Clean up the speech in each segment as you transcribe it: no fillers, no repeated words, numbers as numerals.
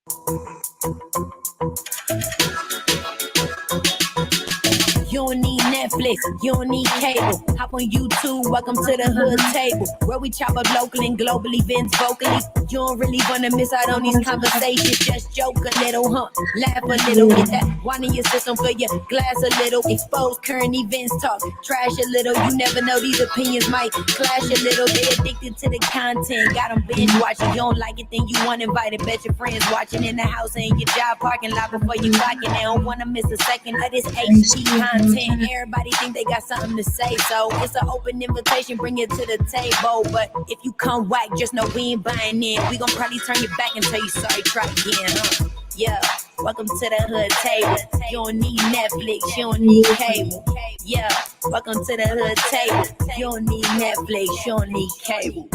You don't need Netflix, you don't need cable. Hop on YouTube, welcome to the hood table, where we chop up local and global events vocally. You don't really wanna miss out on these conversations. Just joke a little, laugh a little, get that wine in your system, fill your glass a little. Expose current events, talk trash a little. You never know, these opinions might clash a little. They addicted to the content, got them binge watching. You don't like it, then you want invited. Bet your friends watching in the house and your job parking lot before you clocking. They don't wanna miss a second of this HD content. Everybody think they got something to say, so it's an open invitation, bring it to the table. But if you come whack, just know we ain't buying in. We gon' probably turn your back and tell you sorry, try again, Yeah, welcome to the hood table. You don't need Netflix, you don't need cable. Yeah, welcome to the hood table. You don't need Netflix, you don't need cable.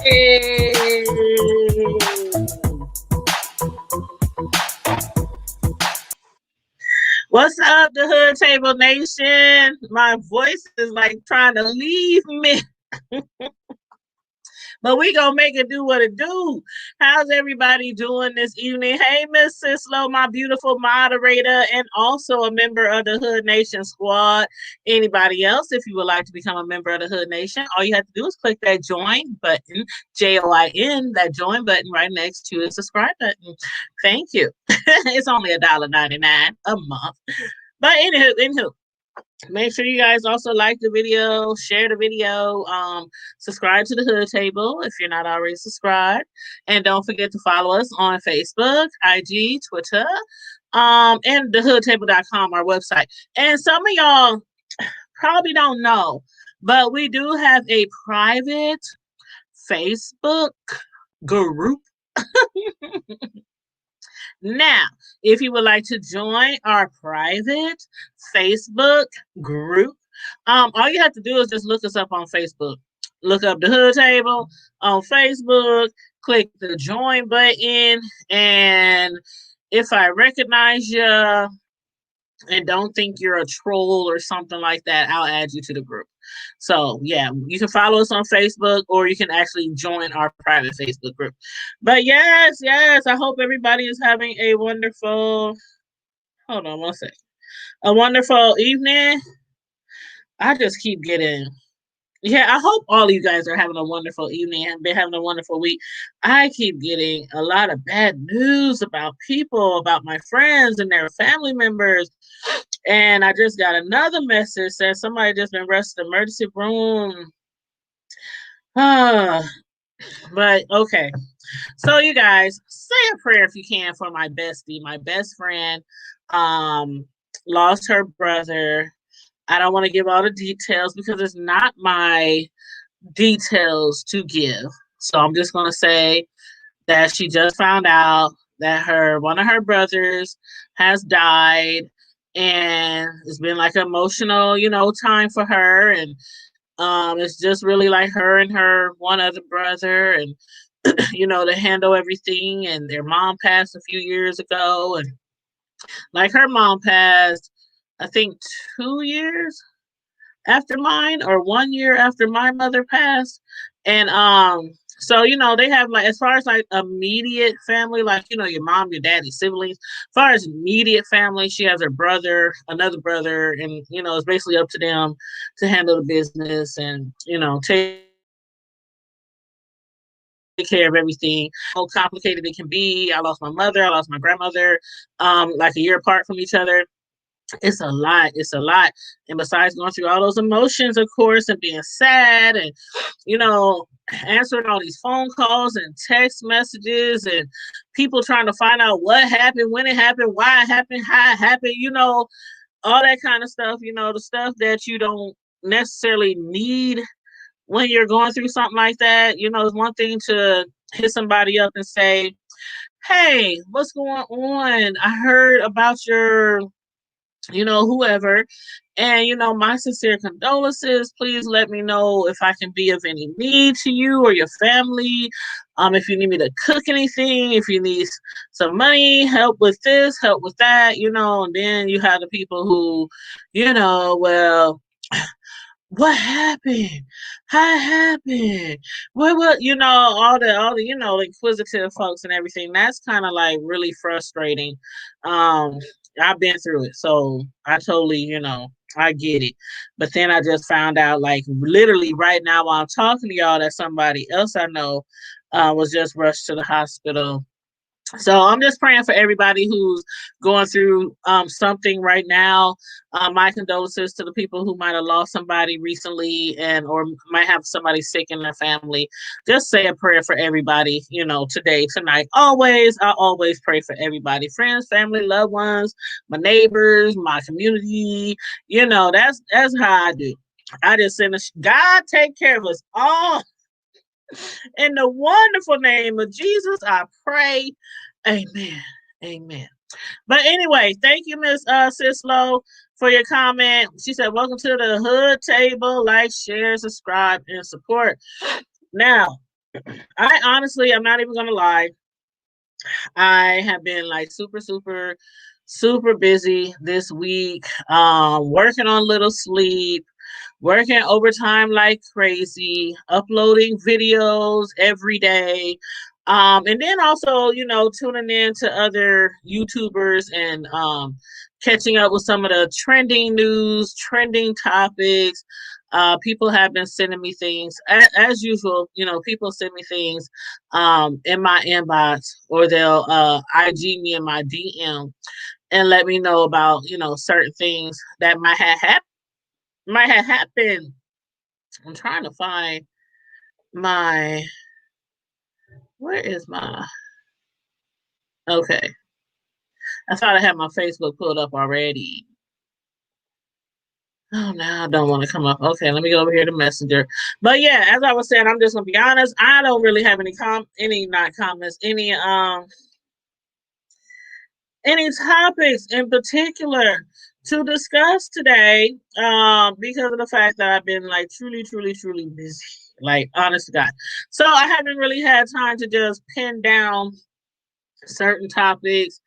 Hey. What's up, the Hood Table Nation? My voice is like trying to leave me. But we gonna make it do what it do. How's everybody doing this evening? Hey, Miss Sislo, my beautiful moderator, and also a member of the Hood Nation squad. Anybody else, if you would like to become a member of the Hood Nation, all you have to do is click that join button, JOIN, that join button right next to the subscribe button. Thank you. It's only $1.99 a month. But anywho, make sure you guys also like the video, share the video, subscribe to the Hood Table if you're not already subscribed, and don't forget to follow us on Facebook, IG, Twitter, and thehoodtable.com, our website. And some of y'all probably don't know, but we do have a private Facebook group. Now, if you would like to join our private Facebook group, all you have to do is just look us up on Facebook. Look up the Hood Table on Facebook, click the join button, and if I recognize you and don't think you're a troll or something like that, I'll add you to the group. So yeah, you can follow us on Facebook, or you can actually join our private Facebook group. But yes, I hope everybody is having a wonderful, hold on one second, a wonderful evening. I just keep getting, I hope all of you guys are having a wonderful evening and been having a wonderful week. I keep getting a lot of bad news about people, about my friends and their family members. And I just got another message that somebody just been rushed to the emergency room. But okay. So you guys, say a prayer if you can for my bestie, my best friend. Lost her brother. I don't want to give all the details because it's not my details to give. So I'm just going to say that she just found out that one of her brothers has died, and it's been like an emotional, time for her. And it's just really like her and her one other brother, and to handle everything. And their mom passed a few years ago, and like her mom passed, I think 2 years after mine, or 1 year after my mother passed. And so they have, like, as far as like immediate family, like your mom, your daddy, siblings. As far as immediate family, she has her brother, another brother, and it's basically up to them to handle the business and take care of everything. How complicated it can be. I lost my mother, I lost my grandmother, like a year apart from each other. It's a lot. And besides going through all those emotions, of course, and being sad, and answering all these phone calls and text messages, and people trying to find out what happened, when it happened, why it happened, how it happened, all that kind of stuff, the stuff that you don't necessarily need when you're going through something like that. It's one thing to hit somebody up and say, hey, what's going on? I heard about your whoever, and my sincere condolences. Please let me know if I can be of any need to you or your family. If you need me to cook anything, if you need some money, help with this, help with that, and then you have the people who, well, what happened? How it happened? What, all the, inquisitive folks and everything. That's kind of like really frustrating. Um, I've been through it, so I totally, I get it. But then I just found out, like, literally right now while I'm talking to y'all, that somebody else I know was just rushed to the hospital. So I'm just praying for everybody who's going through something right now. My condolences to the people who might have lost somebody recently and or might have somebody sick in their family. Just say a prayer for everybody, today, tonight. Always, I always pray for everybody. Friends, family, loved ones, my neighbors, my community. That's how I do. I just send God take care of us all. In the wonderful name of Jesus, I pray. Amen. Amen. But anyway, thank you, Miss Sislo, for your comment. She said, welcome to the hood table. Like, share, subscribe, and support. Now, I honestly, I'm not even going to lie. I have been like super, super, super busy this week, working on little sleep, working overtime like crazy, uploading videos every day. And then also, tuning in to other YouTubers and catching up with some of the trending news, trending topics. People have been sending me things as usual. People send me things in my inbox, or they'll IG me in my DM and let me know about certain things that might have happened. I'm trying to find my. Where is my? Okay, I thought I had my Facebook pulled up already. Oh, now I don't want to come up. Okay, let me go over here to Messenger. But yeah, as I was saying, I'm just gonna be honest. I don't really have any not comments, any topics in particular to discuss today, because of the fact that I've been like truly, truly, truly busy. Like, honest to God. So I haven't really had time to just pin down certain topics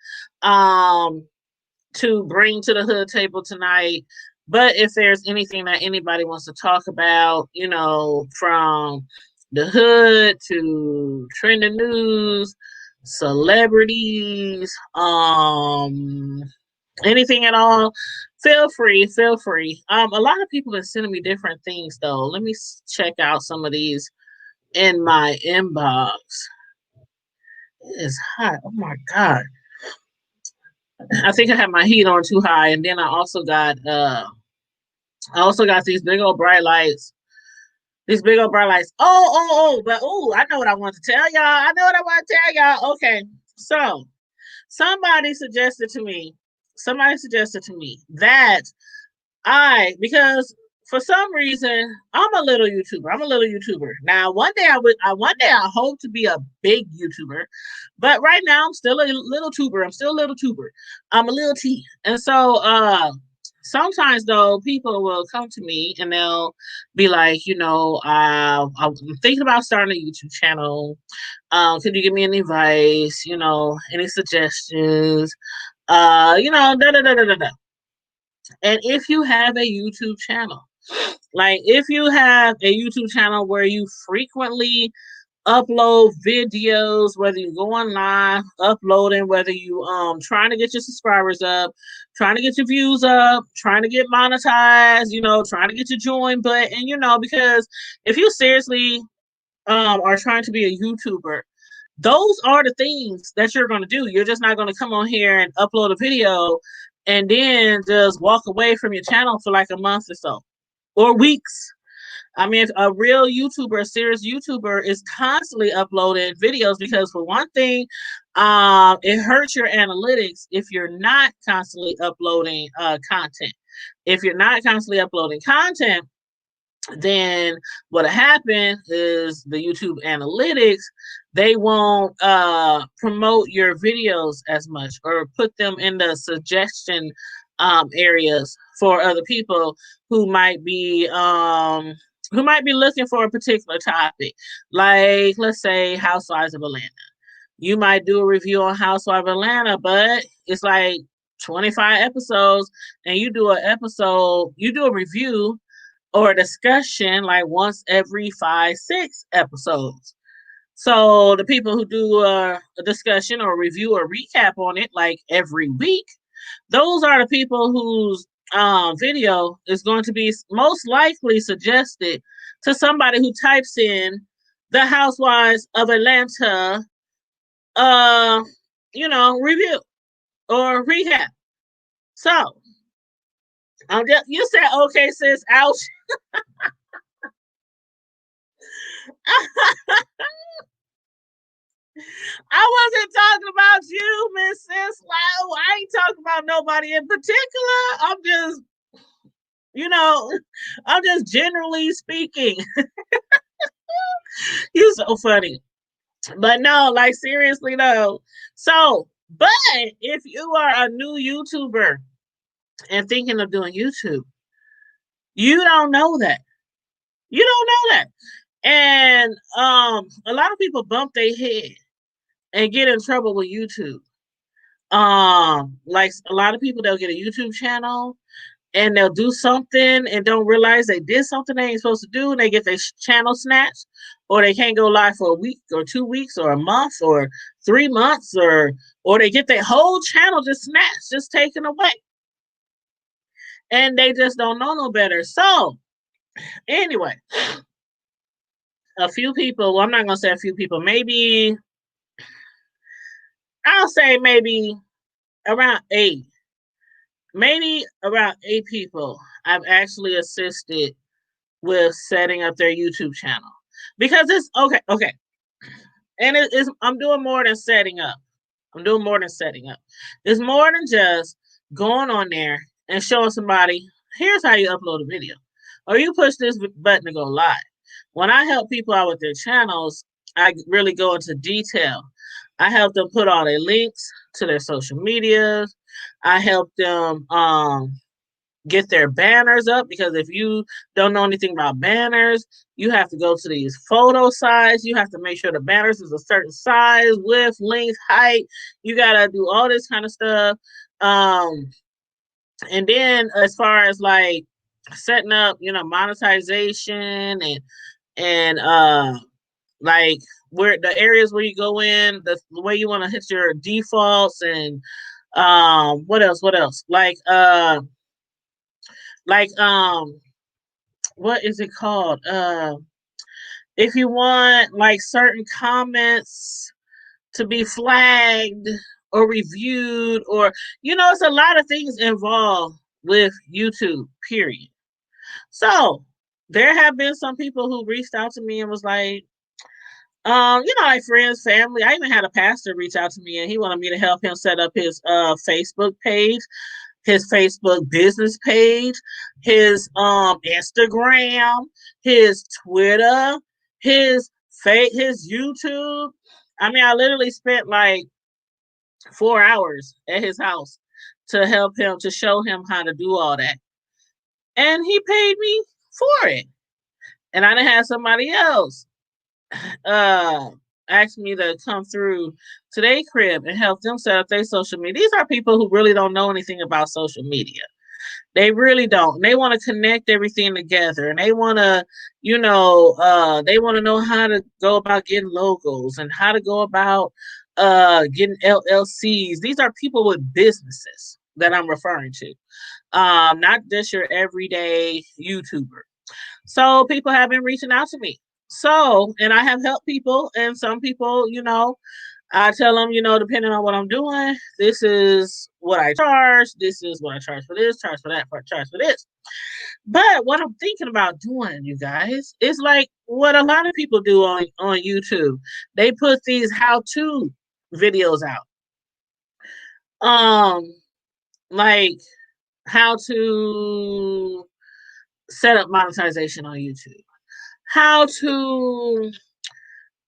to bring to the hood table tonight. But if there's anything that anybody wants to talk about, from the hood to trending news, celebrities, anything at all, feel free, feel free. A lot of people are sending me different things though. Let me check out some of these in my inbox. It is hot. Oh my God. I think I have my heat on too high, and then I also got these big old bright lights. These big old bright lights. I know what I want to tell y'all. I know what I want to tell y'all. Okay. So somebody suggested to me, that because for some reason I'm a little YouTuber. Now one day I hope to be a big YouTuber, but right now I'm still a little tuber. I'm a little T. And so sometimes though people will come to me and they'll be like, I'm thinking about starting a YouTube channel. Could you give me any advice? Any suggestions? Da da da da da da. And if you have a YouTube channel, like if you have a YouTube channel where you frequently upload videos, whether you go online uploading, whether you trying to get your subscribers up, trying to get your views up, trying to get monetized, trying to get your join button, because if you seriously are trying to be a YouTuber, those are the things that you're going to do. You're just not going to come on here and upload a video and then just walk away from your channel for like a month or so, or weeks. I mean, if a real YouTuber, a serious YouTuber, is constantly uploading videos, because for one thing, it hurts your analytics if you're not constantly uploading content. If you're not constantly uploading content, then what'll happen is the YouTube analytics, they won't promote your videos as much or put them in the suggestion areas for other people who might be looking for a particular topic. Like, let's say Housewives of Atlanta. You might do a review on Housewives of Atlanta, but it's like 25 episodes, and you do a review or a discussion like once every 5, 6 episodes. So the people who do a discussion or review or recap on it like every week, those are the people whose video is going to be most likely suggested to somebody who types in the Housewives of Atlanta, uh, review or recap. So you said okay, sis. Ouch. I wasn't talking about you, Miss Sis. I ain't talking about nobody in particular. You know, I'm just generally speaking. You're so funny. But no, like seriously though. So, but if you are a new YouTuber and thinking of doing YouTube, you don't know that. You don't know that. And a lot of people bump their head and get in trouble with YouTube. Like a lot of people, they'll get a YouTube channel and they'll do something and don't realize they did something they ain't supposed to do, and they get their channel snatched, or they can't go live for a week or 2 weeks or a month or 3 months, or they get their whole channel just snatched, just taken away, and they just don't know no better. So anyway, a few people, well, I'm not gonna say a few people, maybe I'll say around eight maybe around 8 people I've actually assisted with setting up their YouTube channel, because it's okay, and I'm doing more than setting up. I'm doing more than setting up. It's more than just going on there and showing somebody, here's how you upload a video, or you push this button to go live. When I help people out with their channels, I really go into detail. I help them put all their links to their social medias. I help them get their banners up, because if you don't know anything about banners, you have to go to these photo sites. You have to make sure the banners is a certain size, width, length, height. You gotta do all this kind of stuff. And then as far as like setting up, monetization and like where the areas where you go in, the way you want to hit your defaults, and what else? Like what is it called? If you want like certain comments to be flagged or reviewed, or it's a lot of things involved with YouTube, period. So there have been some people who reached out to me and was like, like friends, family. I even had a pastor reach out to me and he wanted me to help him set up his Facebook page, his Facebook business page, his Instagram, his Twitter, his YouTube. I mean, I literally spent like 4 hours at his house to help him, to show him how to do all that. And he paid me for it. And I done had somebody else asked me to come through to their crib and help them set up their social media. These are people who really don't know anything about social media. They really don't. They want to connect everything together, and they want to, they want to know how to go about getting logos and how to go about getting LLCs. These are people with businesses that I'm referring to, not just your everyday YouTuber. So people have been reaching out to me. So, and I have helped people, and some people, I tell them, depending on what I'm doing, this is what I charge. This is what I charge for this, charge for that, charge for this. But what I'm thinking about doing, you guys, is like what a lot of people do on YouTube. They put these how-to videos out. Like how to set up monetization on YouTube, how to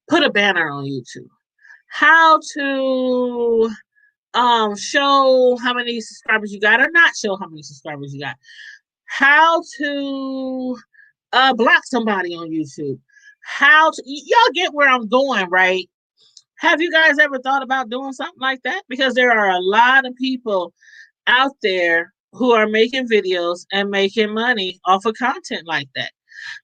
put a banner on YouTube, how to show how many subscribers you got or not show how many subscribers you got, how to block somebody on YouTube, y'all get where I'm going, right? Have you guys ever thought about doing something like that? Because there are a lot of people out there who are making videos and making money off of content like that.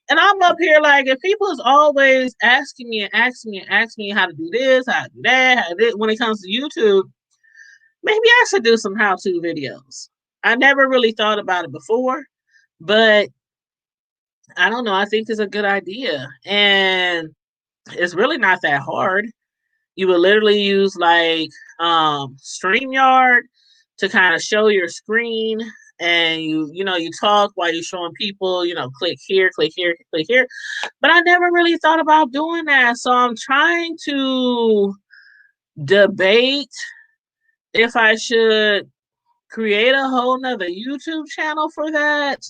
And I'm up here like, if people is always asking me and asking me and asking me how to do this, how to do that, how to do, when it comes to YouTube, maybe I should do some how-to videos. I never really thought about it before, but I don't know. I think it's a good idea. And it's really not that hard. You would literally use like StreamYard to kind of show your screen, and you talk while you're showing people, click here, click here, click here. But I never really thought about doing that. So I'm trying to debate if I should create a whole nother YouTube channel for that,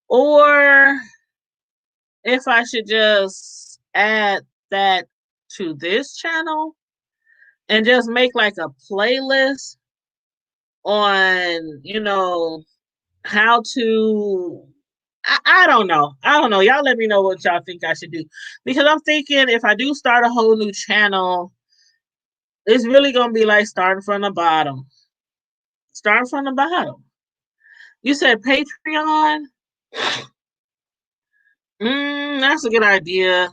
or if I should just add that to this channel and just make like a playlist on, how to. I don't know. I don't know. Y'all let me know what y'all think I should do. Because I'm thinking if I do start a whole new channel, it's really going to be like starting from the bottom. Starting from the bottom. You said Patreon? That's a good idea.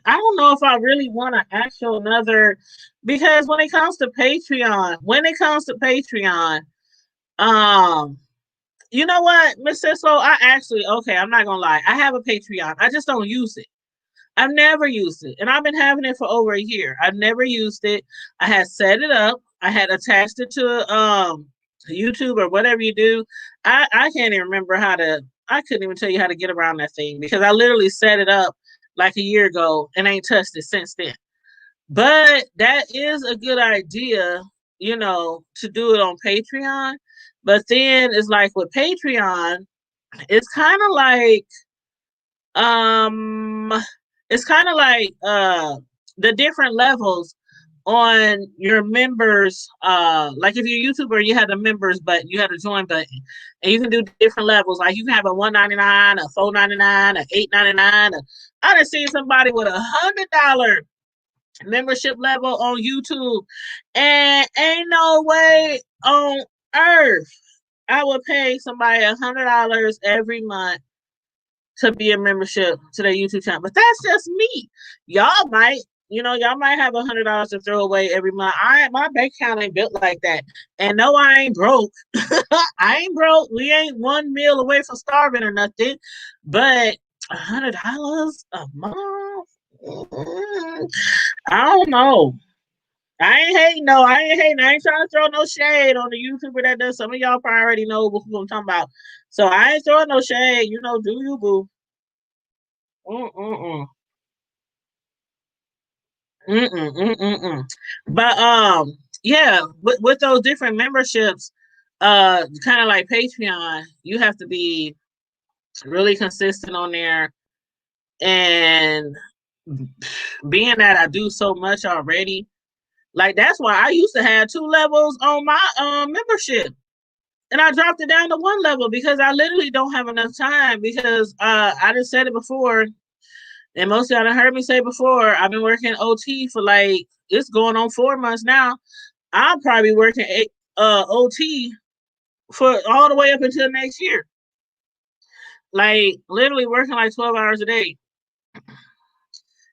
I don't know if I really want to actual another, because when it comes to Patreon, um, you know what, Miss Cisco, I'm not gonna lie, I have a Patreon. I just don't use it. I've never used it, and I've been having it for over a year. I've never used it. I had set it up. I had attached it to YouTube or whatever you do. I can't even remember how to. I couldn't even tell you how to get around that thing because I literally set it up like a year ago and ain't touched it since then. But that is a good idea, to do it on Patreon. But then it's like with Patreon, it's kind of like um it's kind of like the different levels on your members. Like if you're a YouTuber, you have the members button, you have the join button, and you can do different levels. Like you can have a $1.99, a $4.99, a $8.99. I done seen somebody with $100 membership level on YouTube, and ain't no way on earth I would pay somebody $100 every month to be a membership to their YouTube channel. But that's just me. Y'all might, y'all might have $100 to throw away every month. My bank account ain't built like that. And no, I ain't broke. I ain't broke. We ain't one meal away from starving or nothing. But $100 a month? I don't know. I ain't hating. No, I ain't hating. I ain't trying to throw no shade on the YouTuber that does. Some of y'all probably already know who I'm talking about. So I ain't throwing no shade. Do you, boo? Mm-mm-mm. Mm-mm-mm-mm-mm. But yeah, with those different memberships, kind of like Patreon, you have to be really consistent on there. And being that I do so much already, like that's why I used to have 2 levels on my membership. And I dropped it down to 1 level because I literally don't have enough time, because I just said it before. And most of y'all have heard me say before, I've been working OT for like, it's going on 4 months now. I'll probably working OT for all the way up until next year. Like literally working like 12 hours a day.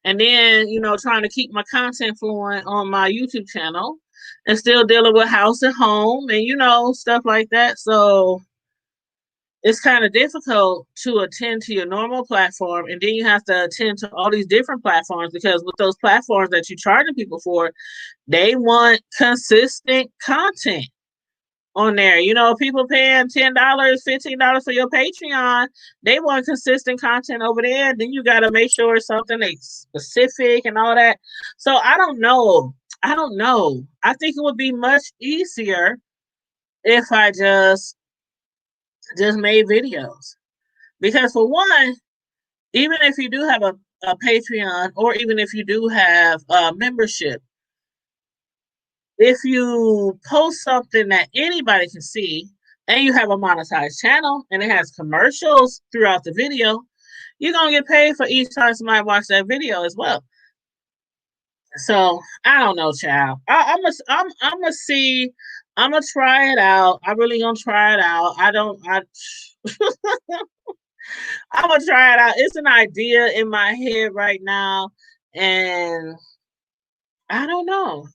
And then, trying to keep my content flowing on my YouTube channel and still dealing with house and home and, stuff like that. So it's kind of difficult to attend to your normal platform, and then you have to attend to all these different platforms, because with those platforms that you're charging people for, they want consistent content on there. People paying $10, $15 for your Patreon, they want consistent content over there. Then you got to make sure it's something that's specific and all that. So I don't know. I think it would be much easier if I just made videos. Because for one, even if you do have a Patreon, or even if you do have a membership, if you post something that anybody can see and you have a monetized channel and it has commercials throughout the video, you're going to get paid for each time somebody watch that video as well. So I don't know, child. I'm gonna see. I'm gonna try it out. I really gonna try it out. I'm gonna try it out. It's an idea in my head right now, and I don't know.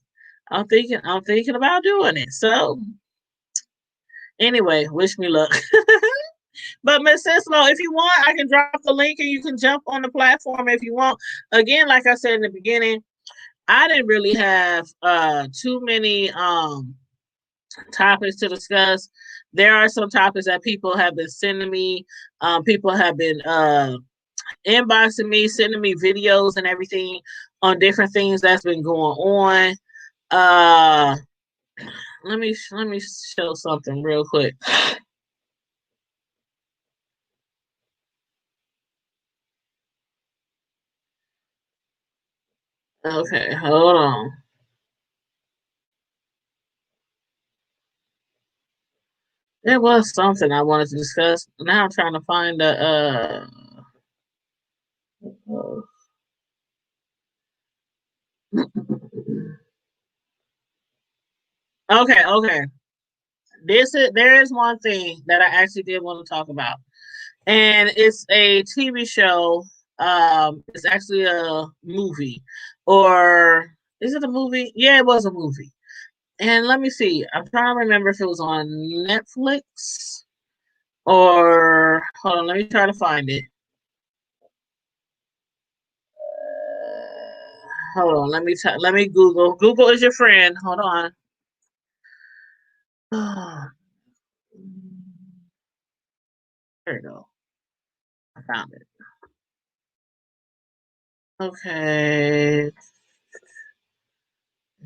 I'm thinking about doing it. So anyway, wish me luck. But Miss Sislo, if you want, I can drop the link and you can jump on the platform if you want. Again, like I said in the beginning, I didn't really have too many topics to discuss. There are some topics that people have been sending me. People have been inboxing me, sending me videos and everything on different things that's been going on. Uh, let me show something real quick. Okay, hold on. There was something I wanted to discuss. Now I'm trying to find the okay. There is one thing that I actually did want to talk about. And it's a TV show. It's actually a movie. Or is it a movie? Yeah, it was a movie. And let me see. I'm trying to remember if it was on Netflix or hold on, let me try to find it. Hold on, let me Google. Google is your friend. Hold on. There you go. I found it. Okay.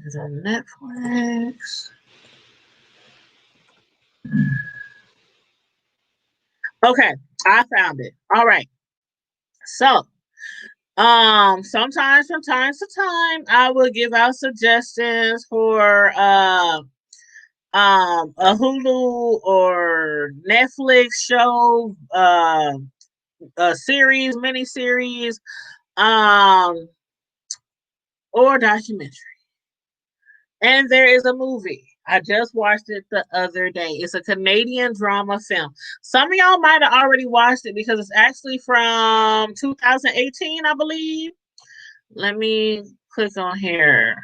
Is it Netflix? Okay, I found it. All right. So, sometimes from time to time, I will give out suggestions for a Hulu or Netflix show, a series, mini series, um, or documentary. And there is a movie. I just watched it the other day. It's a Canadian drama film. Some of y'all might have already watched it because it's actually from 2018, I believe. Let me click on here.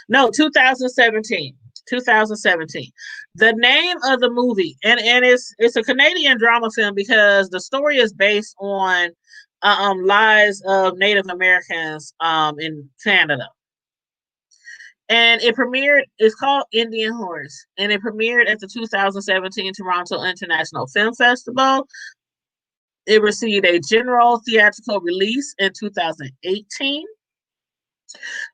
No, 2017. 2017. The name of the movie, and it's a Canadian drama film because the story is based on lives of Native Americans in Canada. And it premiered, it's called Indian Horse, and it premiered at the 2017 Toronto International Film Festival. It received a general theatrical release in 2018.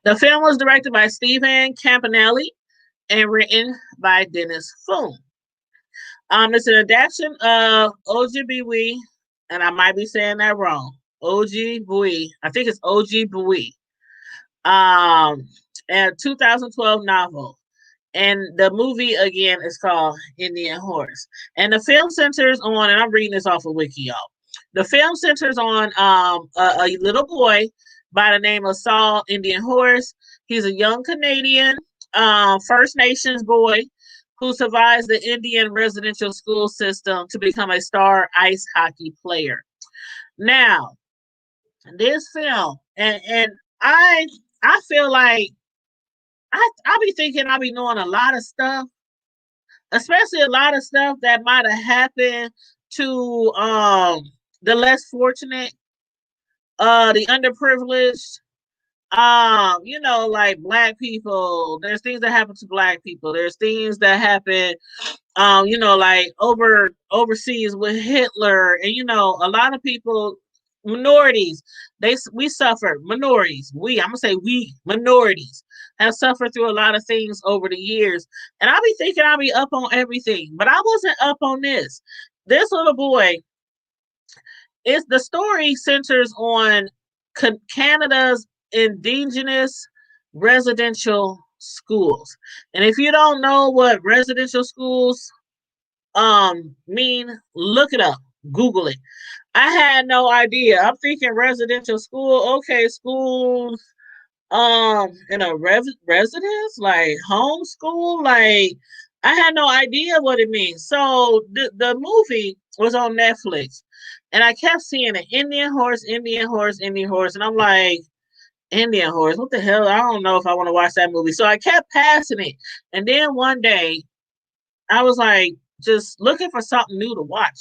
The film was directed by Stephen Campanelli and written by Dennis Foon. It's an adaptation of Ojibwe, and I might be saying that wrong. Ojibwe, I think it's Ojibwe, a 2012 novel. And the movie again is called Indian Horse. And the film centers on, and I'm reading this off of Wiki, y'all. The film centers on a little boy by the name of Saul Indian Horse. He's a young Canadian First Nations boy who survives the Indian residential school system to become a star ice hockey player. Now, this film, and I I feel like I be thinking I be knowing a lot of stuff, especially a lot of stuff that might have happened to the less fortunate, the underprivileged, like black people. There's things that happen to black people. There's things that happen like overseas with Hitler, and a lot of people, minorities, we suffer. Minorities, I'm gonna say we minorities have suffered through a lot of things over the years, and I'll be thinking I'll be up on everything, but I wasn't up on this. This little boy is the story centers on Canada's indigenous residential schools, and if you don't know what residential schools mean, look it up, Google it. I had no idea. I'm thinking residential school, okay, schools in a residence, like homeschool, like I had no idea what it means. So the movie was on Netflix, and I kept seeing an Indian horse, Indian horse, Indian horse, and I'm like, Indian horse, what the hell? I don't know if I want to watch that movie. So I kept passing it, and then one day I was like, just looking for something new to watch,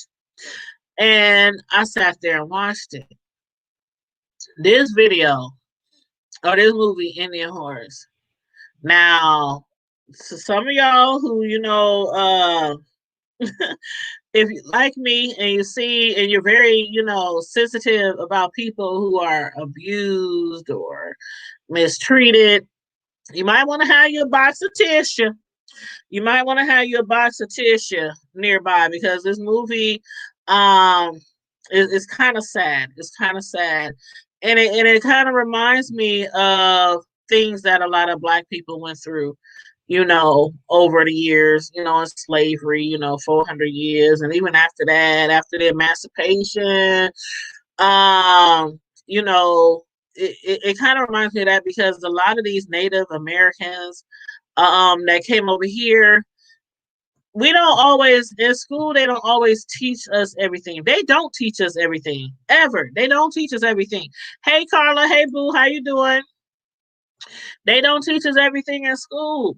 and I sat there and watched it. This video or this movie, Indian horse. Now, so some of y'all who if you like me and you see and you're very, sensitive about people who are abused or mistreated, you might want to have your box of tissue. You might want to have your box of tissue nearby because this movie um is kind of sad. It's kind of sad. And it kind of reminds me of things that a lot of black people went through, over the years, in slavery, 400 years. And even after that, after the emancipation, um, you know, it kind of reminds me of that because a lot of these Native Americans that came over here, we don't always in school, they don't always teach us everything. They don't teach us everything ever. They don't teach us everything. Hey Carla, hey boo, how you doing? They don't teach us everything in school.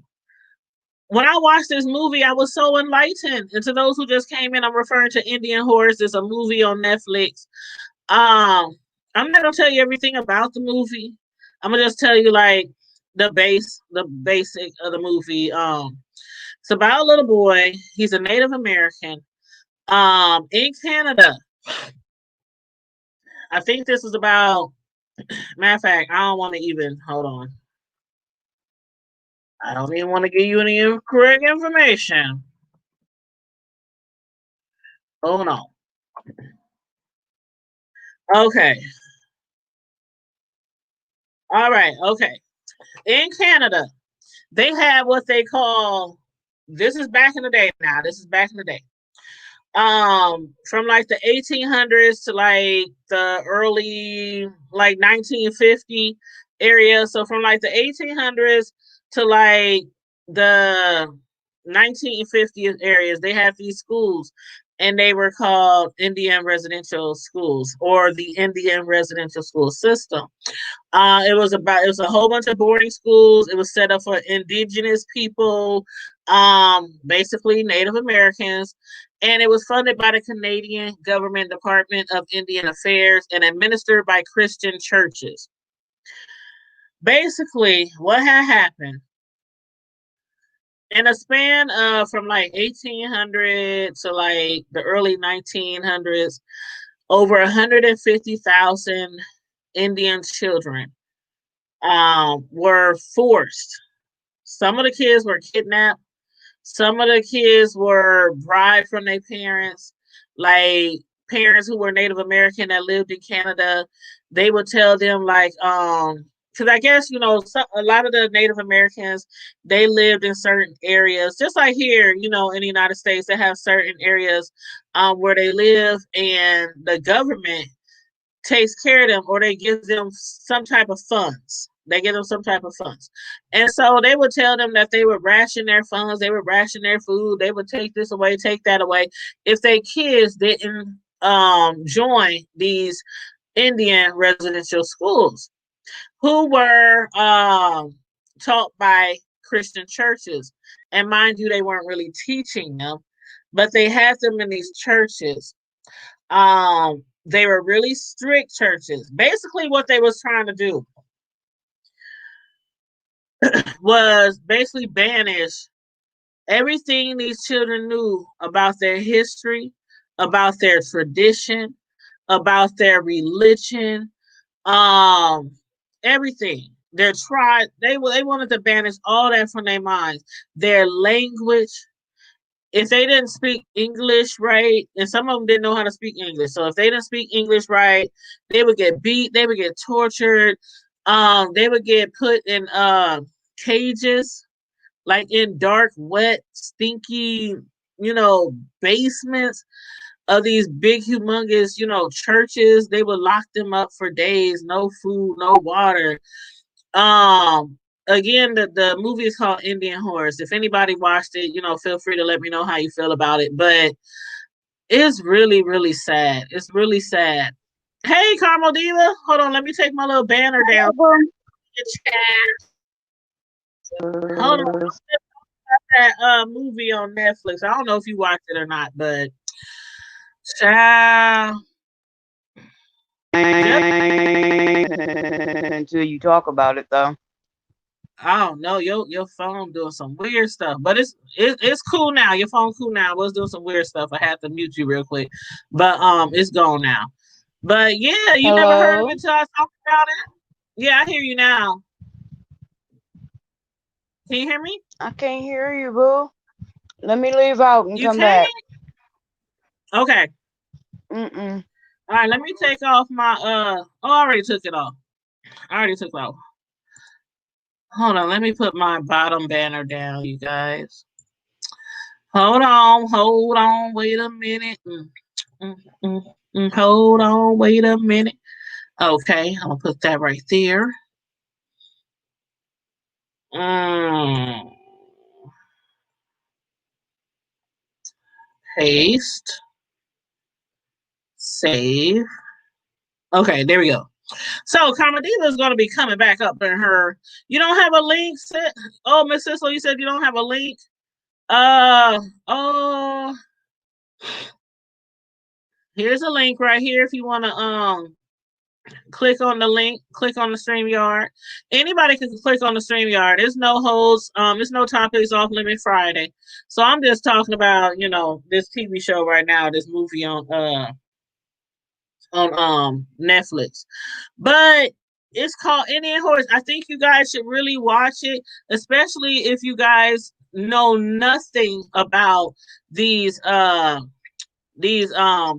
When I watched this movie, I was so enlightened. And to those who just came in, I'm referring to Indian Horse. It's a movie on Netflix. um I'm not gonna tell you everything about the movie. I'm gonna just tell you like the basic of the movie. It's about a little boy. He's a Native American. In Canada. I think this is about. Matter of fact, I don't want to even hold on. I don't even want to give you any incorrect information. Hold on. Okay. All right. Okay. In Canada, they have what they call. This is back in the day. Now, this is back in the day. From like the 1800s to like the early like 1950 area. So from like the 1800s to like the 1950s areas, they have these schools, and they were called Indian residential schools or the Indian residential school system. It was a whole bunch of boarding schools. It was set up for indigenous people, basically Native Americans, and it was funded by the Canadian Government Department of Indian Affairs and administered by Christian churches. Basically, what had happened in a span of from like 1800 to like the early 1900s, over 150,000 Indian children were forced. Some of the kids were kidnapped. Some of the kids were bribed from their parents, like parents who were Native American that lived in Canada. They would tell them like, because I guess a lot of the Native Americans, they lived in certain areas, just like here, in the United States, they have certain areas where they live, and the government takes care of them, or they give them some type of funds. They give them some type of funds. And so they would tell them that they would ration their funds, they would ration their food, they would take this away, take that away, if their kids didn't join these Indian residential schools, who were taught by Christian churches. And mind you, they weren't really teaching them, but they had them in these churches. They were really strict churches. Basically, what they was trying to do was basically banish everything these children knew about their history, about their tradition, about their religion, um, everything. Their tribe, they wanted to banish all that from their minds. Their language, if they didn't speak English right, and some of them didn't know how to speak English. So if they didn't speak English right, they would get beat, they would get tortured, they would get put in cages, like in dark, wet, stinky, basements of these big, humongous, churches. They would lock them up for days, no food, no water. again, the movie is called Indian Horse. If anybody watched it, feel free to let me know how you feel about it. But it's really, really sad. It's really sad. Hey, Carmel Diva, hold on. Let me take my little banner down. Hold on. That movie on Netflix. I don't know if you watched it or not, but child, Until you talk about it, though. I don't know. Your phone doing some weird stuff, but it's cool now. Your phone cool now. I was doing some weird stuff. I had to mute you real quick, but it's gone now. But yeah, you never heard of it Hello? until I talked about it. Yeah, I hear you now. Can you hear me? I can't hear you, boo. Let me leave out and You come can't. back. Okay. Mm-mm. All right. Let me take off my Oh, I already took it off. I already took it off. Hold on. Let me put my bottom banner down, you guys. Hold on, wait a minute. Mm, mm, hold on, wait a minute. Okay, I'm gonna put that right there. Mm, paste, save. Okay, there we go. So Carmadiva is gonna be coming back up in her. You don't have a link, Oh, Miss Cicely, you said you don't have a link. Uh oh, here's a link right here if you wanna click on the link, click on the StreamYard. Anybody can click on the StreamYard. There's no holds, there's no topics off limit Friday. So I'm just talking about, this TV show right now, this movie on Netflix. But it's called Indian Horse. I think you guys should really watch it, especially if you guys know nothing about these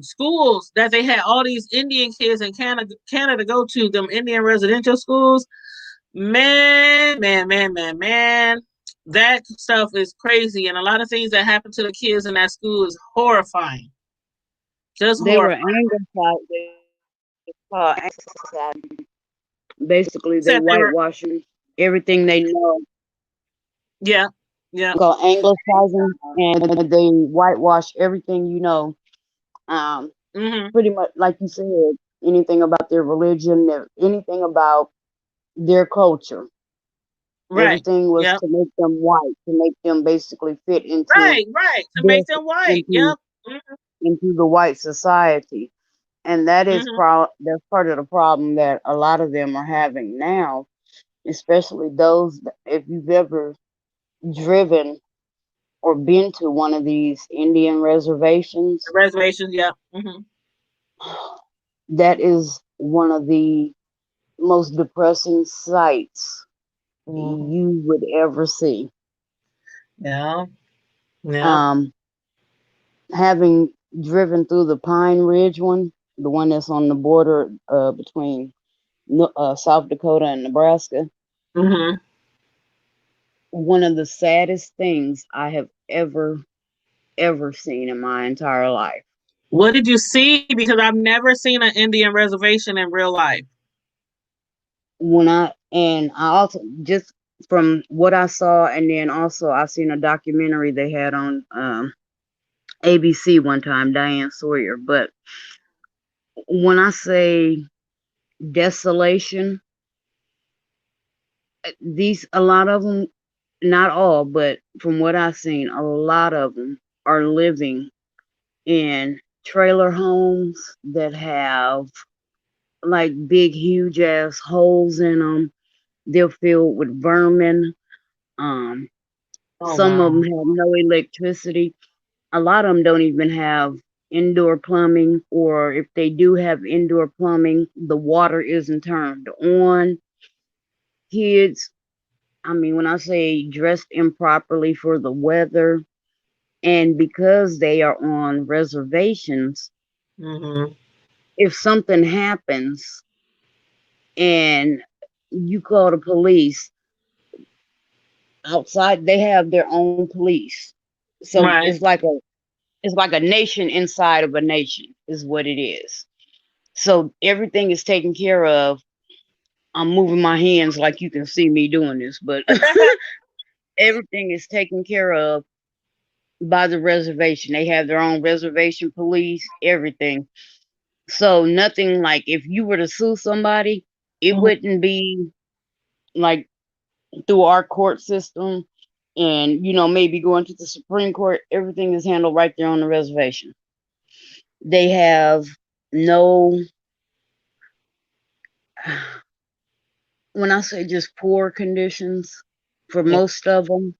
schools that they had all these Indian kids in Canada go to, them Indian residential schools. Man, that stuff is crazy, and a lot of things that happen to the kids in that school is horrifying. Just They were horrifying. anglicised. They call anglicised. Basically, they Said they were, whitewashing everything they know. yeah, yeah, Called anglicizing, and they whitewash everything you know. Um, mm-hmm, Pretty much, like you said, anything about their religion, anything about their culture. right, Everything was yep, to make them white, to make them basically fit right, to their make them white, into yep, mm-hmm, into the white society. And that is mm-hmm, that's part of the problem that a lot of them are having now, especially those if you've ever driven or been to one of these Indian the reservations, reservations, yep, mm-hmm, that is one of the most depressing sights mm-hmm. you would ever see. Yeah, yeah, Um, Having driven through the Pine Ridge one, the one that's on the border between South Dakota and Nebraska, mm-hmm. one of the saddest things I have ever seen in my entire life. What did you see? Because I've never seen an Indian reservation in real life. I also just from what I saw, and then also I seen a documentary they had on ABC one time, Diane Sawyer. But when I say desolation, a lot of them, not all, but from what I've seen, a lot of them are living in trailer homes that have like big, huge ass holes in them. They're filled with vermin. Um, Oh some of wow. them have no electricity. A lot of them don't even have indoor plumbing, or if they do have indoor plumbing, the water isn't turned on. Kids, I mean, when I say dressed improperly for the weather, and because they are on reservations, Mm-hmm. if something happens and you call the police outside, they have their own police. So Right. it's like a nation inside of a nation is what it is. So everything is taken care of I'm moving my hands like you can see me doing this, but everything is taken care of by the reservation. They have their own reservation police, everything. So nothing like if you were to sue somebody, it Mhm. wouldn't be like through our court system and maybe going to the Supreme Court. Everything is handled right there on the reservation. They have no when I say just poor conditions for Yeah. most of them,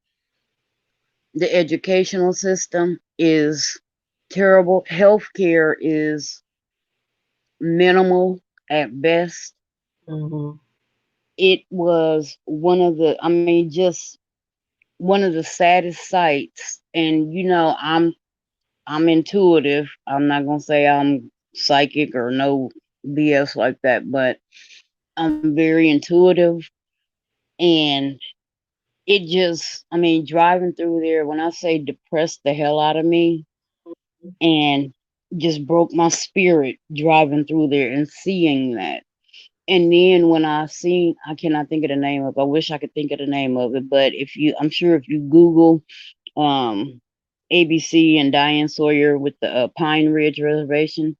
the educational system is terrible. Healthcare is minimal at best. Mhm. It was I mean, just one of the saddest sights. And I'm intuitive. I'm not gonna say I'm psychic or no BS like that, but I'm very intuitive. And it just, I mean, driving through there, when I say depressed the hell out of me and just broke my spirit driving through there and seeing that. And then when I cannot think of the name of, I wish I could think of the name of it, but I'm sure if you Google um, ABC and Diane Sawyer with the Pine Ridge Reservation,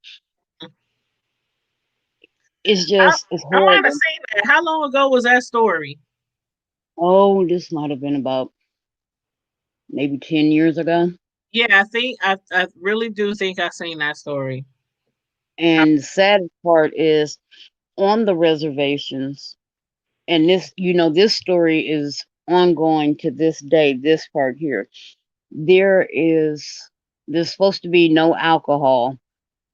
I it's I might have horrible. seen that. How long ago was that story? Oh, this might have been about maybe 10 years ago. Yeah, I think I really do think I've seen that story. I, And the saddest part is on the reservations, and this story is ongoing to this day, this part here. There is there's supposed to be no alcohol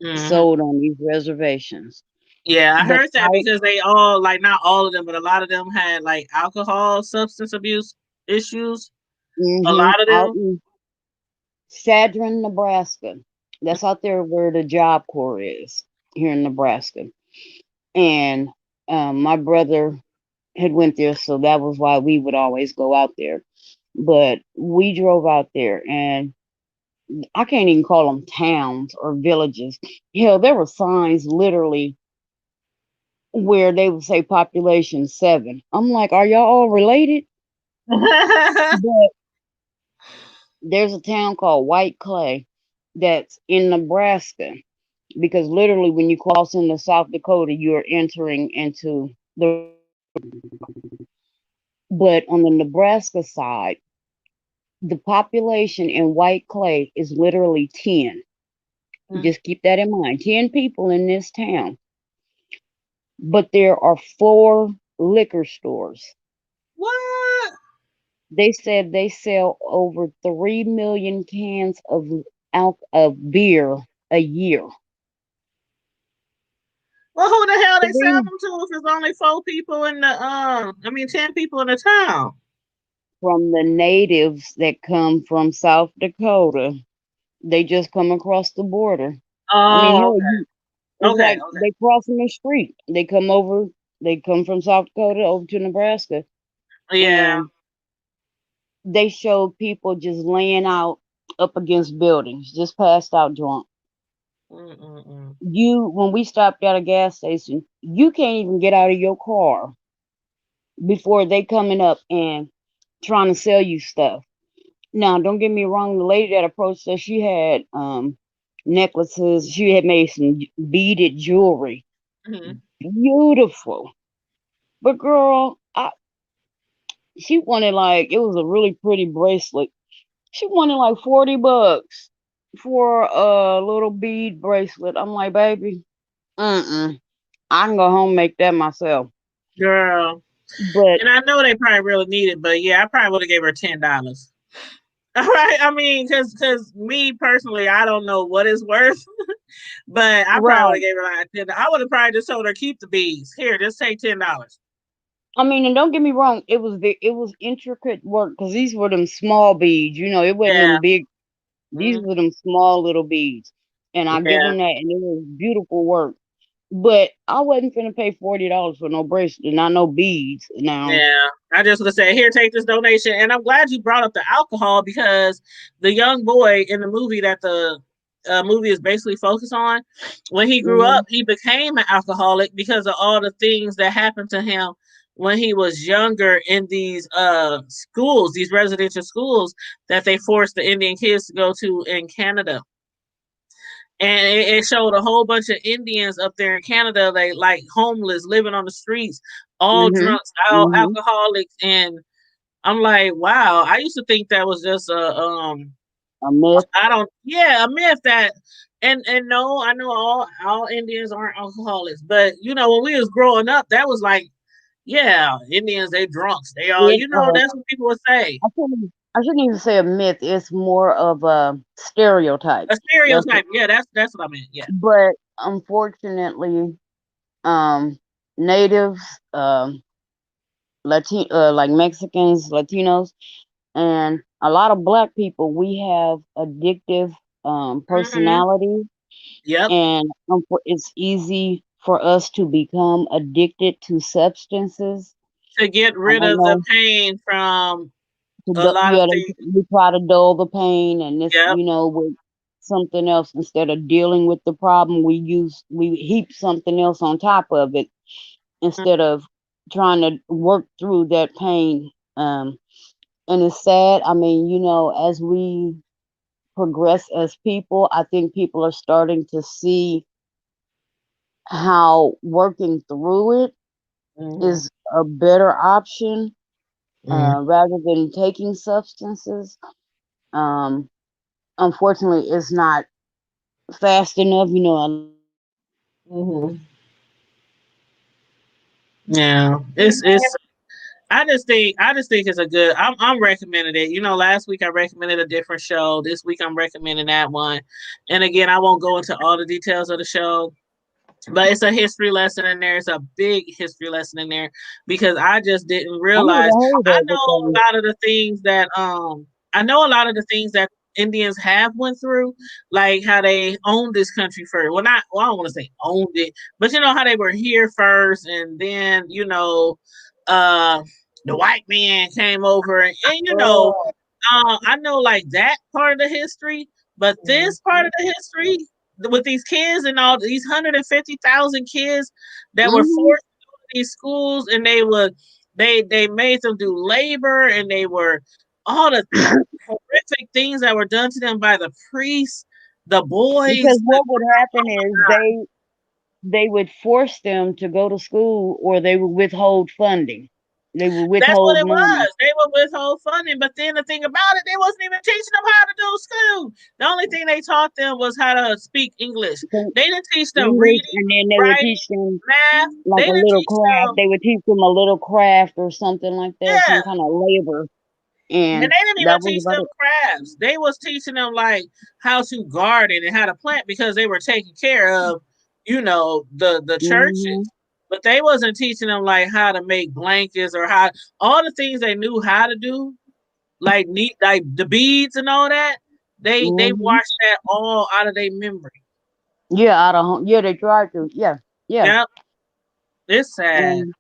mhm. sold on these reservations. Yeah, I But heard that out because they all like not all of them, but a lot of them had like alcohol, substance abuse issues. A lot of out them. in Sadron, Nebraska. That's out there where the Job Corps is here in Nebraska. And my brother had went there, so that was why we would always go out there. But we drove out there, and I can't even call them towns or villages. Hell, there were signs literally where they would say population 7. I'm like, are y'all all related? But there's a town called White Clay that's in Nebraska because literally when you cross into South Dakota, you're entering into the. But on the Nebraska side, the population in White Clay is literally 10. Just keep that in mind. 10 people in this town. But there are 4 liquor stores. What? They said they sell over 3 million cans of beer a year. Well, who the hell they sell 3 them to if there's only 4 people in the I mean 10 people in the town? from the natives that come from South Dakota. They just come across the border. I mean, Oh, hell, it's okay, like okay, they crossing the street. They come from South Dakota over to Nebraska, yeah. and they showed people just laying out up against buildings, just passed out drunk. Mm-mm-mm. When we stopped at a gas station, you can't even get out of your car before they coming up and trying to sell you stuff. Now, don't get me wrong, the lady that approached us, she had necklaces. She had made some beaded jewelry. Mhm. Beautiful. But girl, she wanted like it was a really pretty bracelet. She wanted like $40 for a little bead bracelet. I'm like, baby, I can go home and make that myself. Girl, But and I know they probably really need it, but yeah, I probably would have gave her $10. All right, I mean, because me personally, I don't know what it's worth, but I probably would have right. gave her like $10. I would have probably just told her keep the beads. Here, just take $10. I mean, and don't get me wrong, it was intricate work because these were them small beads. It wasn't Yeah, them big. These mm, were them small little beads, and I give yeah, them that, and it was beautiful work. But I wasn't finna pay $40 for no bracelet, not no beads. Now, yeah. I just would have said, here, take this donation. And I'm glad you brought up the alcohol because the young boy in the movie that the movie is basically focused on. When he grew up, he became an alcoholic because of all the things that happened to him when he was younger in these schools, these residential schools that they forced the Indian kids to go to in Canada. And it showed a whole bunch of Indians up there in Canada, they like homeless, living on the streets, all Mhm. drunks, all Mhm. alcoholics. And I'm like, wow, I used to think that was just A myth. I don't, yeah, a myth that, and no, I know all Indians aren't alcoholics, but you know, when we was growing up, that was like, yeah, Indians, they drunks, they all, It you know, that's what people would say. I shouldn't even say a myth. It's more of a stereotype. A That's stereotype, yeah, that's what I meant, yeah. but unfortunately, um, natives, like Mexicans, Latinos, and a lot of black people, we have addictive Hmm. personality, Yep. and it's easy for us to become addicted to substances. To get I rid don't of the know. pain from a lot of Yeah, things. we try to dull the pain, and this, Yep. with something else instead of dealing with the problem, we heap something else on top of it instead of trying to work through that pain. And it's sad. I mean, as we progress as people, I think people are starting to see how working through it Hmm. is a better option, Hmm. rather than taking substances. Um, Unfortunately, it's not fast enough. Hmm. Yeah, it's. I just think it's a good. I'm recommending it. You know, last week I recommended a different show. This week I'm recommending that one. And again, I won't go into all the details of the show, but it's a history lesson in there. It's a big history lesson in there because I just didn't I realize. never heard I of know it a though. lot of the things that I know a lot of the things that Indians have went through, like how they owned this country first. Well, I don't want to say owned it, but you know how they were here first, and then uh, the white man came over, and Oh. I know like that part of the history, but Mhm. this part of the history with these kids and all these 150,000 kids that were Hmm. forced to go to these schools, and they made them do labor, and they were all the horrific things that were done to them by the priests, the Because boys. what would happen is they would force them to go to school, or they would withhold funding. They would That's what withhold it money. was. They would withhold funding, but then the thing about it, they wasn't even teaching them how to do school. The only thing they taught them was how to speak English. So They didn't teach them English, reading, and then they would writing, teach them math. like They a didn't little teach craft. them, They would teach them a little craft or something like that, yeah. some kind of labor, And they and didn't even that was teach about them it. crafts. They was teaching them like how to garden and how to plant because they were taking care of, the Hmm. churches. But they wasn't teaching them like how to make blankets or how all the things they knew how to do, like neat like the beads and all that. They Hmm. washed that all out of their memory. Yeah, out of home. Yeah, they tried to. Yeah, yeah, Yep. It's sad. and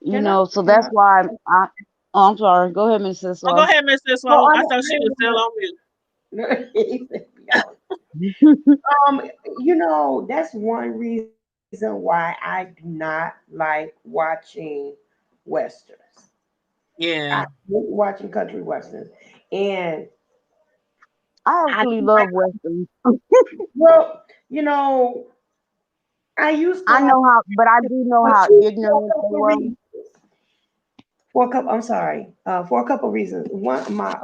Can I? so that's why I. Oh, I'm sorry. Go ahead, Miss Oh, go Sisler. ahead, Miss This So one. I I don't thought she was still on mute. um, that's one reason why I do not like watching westerns. I Yeah. hate watching country westerns, and I I actually do like. love westerns. Well, I used to I like, know how, but I do know but how for a ignorant they couple of were. reasons. For a couple, I'm sorry. For a couple of reasons. One, my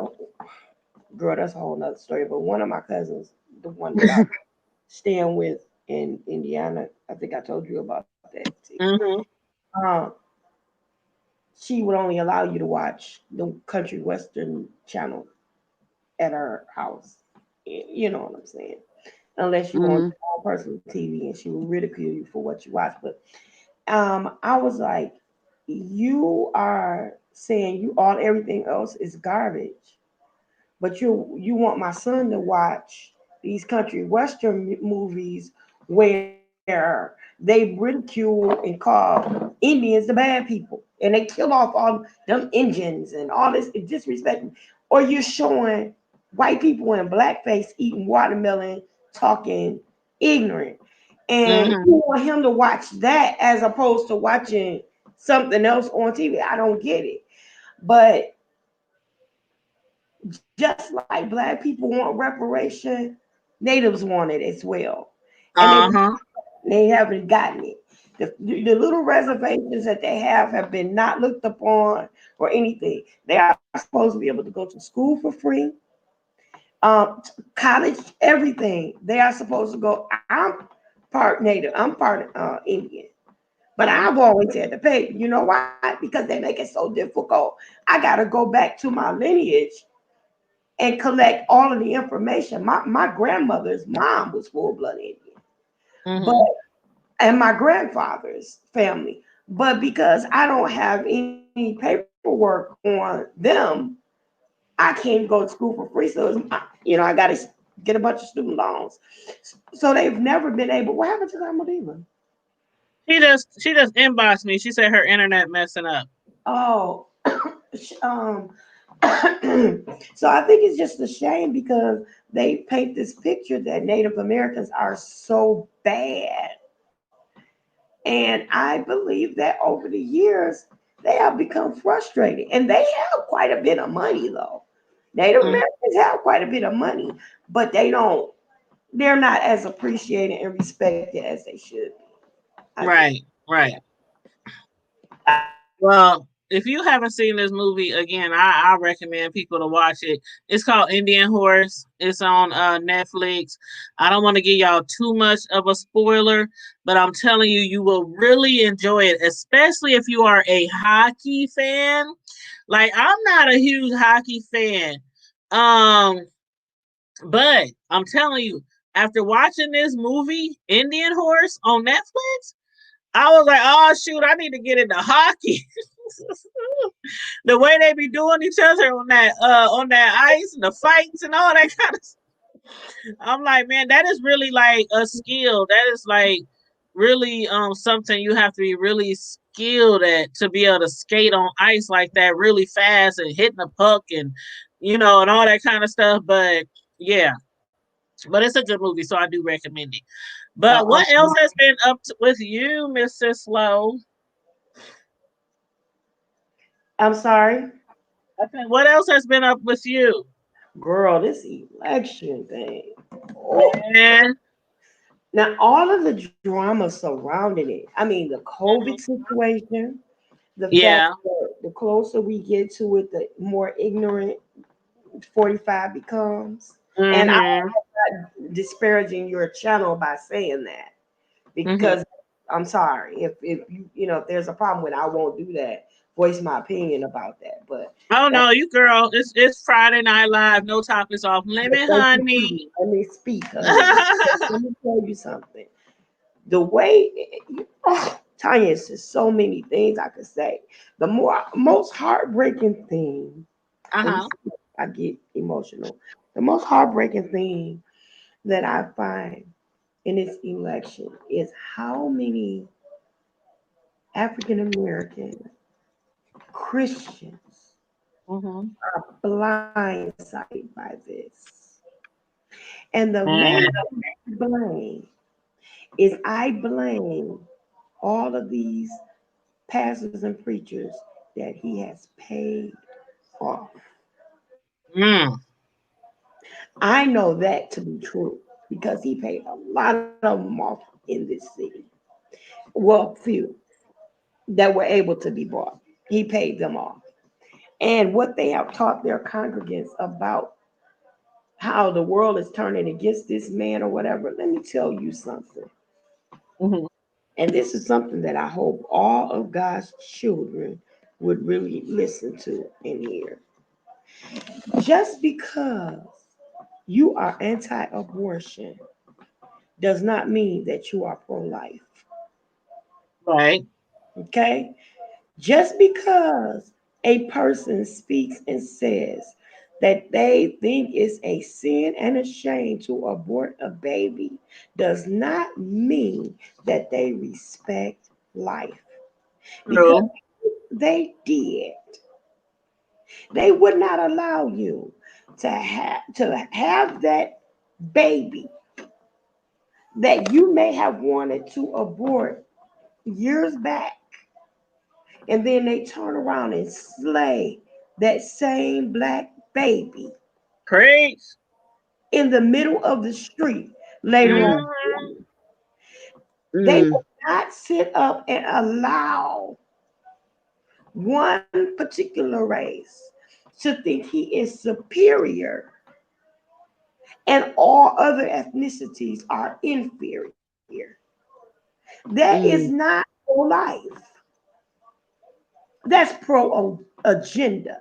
girl, that's a whole nother story. But one of my cousins, the one that I staying with in Indiana, I think I told you about that too. Mm-hmm. Um, she would only allow you to watch the country western channel at her house. You know what I'm saying? Unless you on Hmm. your own personal TV, and she would ridicule you for what you watch. But I was like, you are saying you all everything else is garbage, but you want my son to watch these country western movies where they ridicule and call Indians the bad people, and they kill off all them Indians and all this disrespect, or you're showing white people in blackface eating watermelon, talking ignorant. And Mm-hmm. you want him to watch that as opposed to watching something else on TV. I don't get it. But just like black people want reparation, natives want it as well. And Uh-huh. they haven't gotten it. The little reservations that they have been not looked upon or anything. They are supposed to be able to go to school for free, college, everything. They are supposed to go. I'm part Native. I'm part Indian. But I've always had to pay. You know why? Because they make it so difficult. I got to go back to my lineage and collect all of the information. My grandmother's mom was full blood Indian, but Mm-hmm. and my grandfather's family. But because I don't have any paperwork on them, I can't go to school for free. So I got to get a bunch of student loans. So they've never been able. What happened to Grandma Diva? She just inboxed me. She said her internet messing up. Oh, um, so I think it's just a shame because they paint this picture that Native Americans are so bad. And I believe that over the years, they have become frustrated. And they have quite a bit of money, though. Native Mm. Americans have quite a bit of money, but they're not as appreciated and respected as they should be. I think. Right, right. Well, if you haven't seen this movie, again, I recommend people to watch it. It's called Indian Horse. It's on Netflix. I don't want to give y'all too much of a spoiler, but I'm telling you, you will really enjoy it, especially if you are a hockey fan. Like, I'm not a huge hockey fan. Um, but I'm telling you, after watching this movie, Indian Horse on Netflix, I was like, oh shoot, I need to get into hockey. The way they be doing each other on that ice and the fights and all that kind of stuff. I'm like, man, that is really like a skill. That is like really something you have to be really skilled at to be able to skate on ice like that really fast and hitting the puck and and all that kind of stuff. But yeah, but it's a good movie, so I do recommend it. But Uh, what else has been with you, Mrs. Slow? I'm sorry, I think what else has been up with you, girl. This election thing. man? Now, all of the drama surrounding it. I mean, the COVID Mhm. situation, the fact Yeah. that the closer we get to it, the more ignorant 45 becomes. And I'm Mhm. not disparaging your channel by saying that Mhm. because I'm sorry if if there's a problem with it, I won't do that. Voice my opinion about that, but Oh that's no, you girl! It's Friday Night Live. No topics off limit, thank you, honey. Phoebe. Let me speak, honey. Let me tell you something. The way Tanya, it's just so many things I could say. The most heartbreaking thing, let me Uh-huh. see, I get emotional. The most heartbreaking thing that I find in this election is how many African American Christians Mhm. are blindsided by this. And the main Man. blame is I blame all of these pastors and preachers that he has paid off. Mm. I know that to be true because he paid a lot of them off in this city. Well, few that were able to be bought. He paid them off. And what they have taught their congregants about how the world is turning against this man or whatever, let me tell you something. Mhm. And this is something that I hope all of God's children would really listen to and hear. Just because you are anti abortion does not mean that you are pro life. Right. Okay? Just because a person speaks and says that they think it's a sin and a shame to abort a baby does not mean that they respect life. Because True. they did. They would not allow you. to have that baby that you may have wanted to abort years back, and then they turn around and slay that same black baby Preach. in the middle of the street later on. Mm, Mm-hmm. They mm, will not sit up and allow one particular race to think he is superior and all other ethnicities are inferior. That is mm. not pro life. That's pro agenda.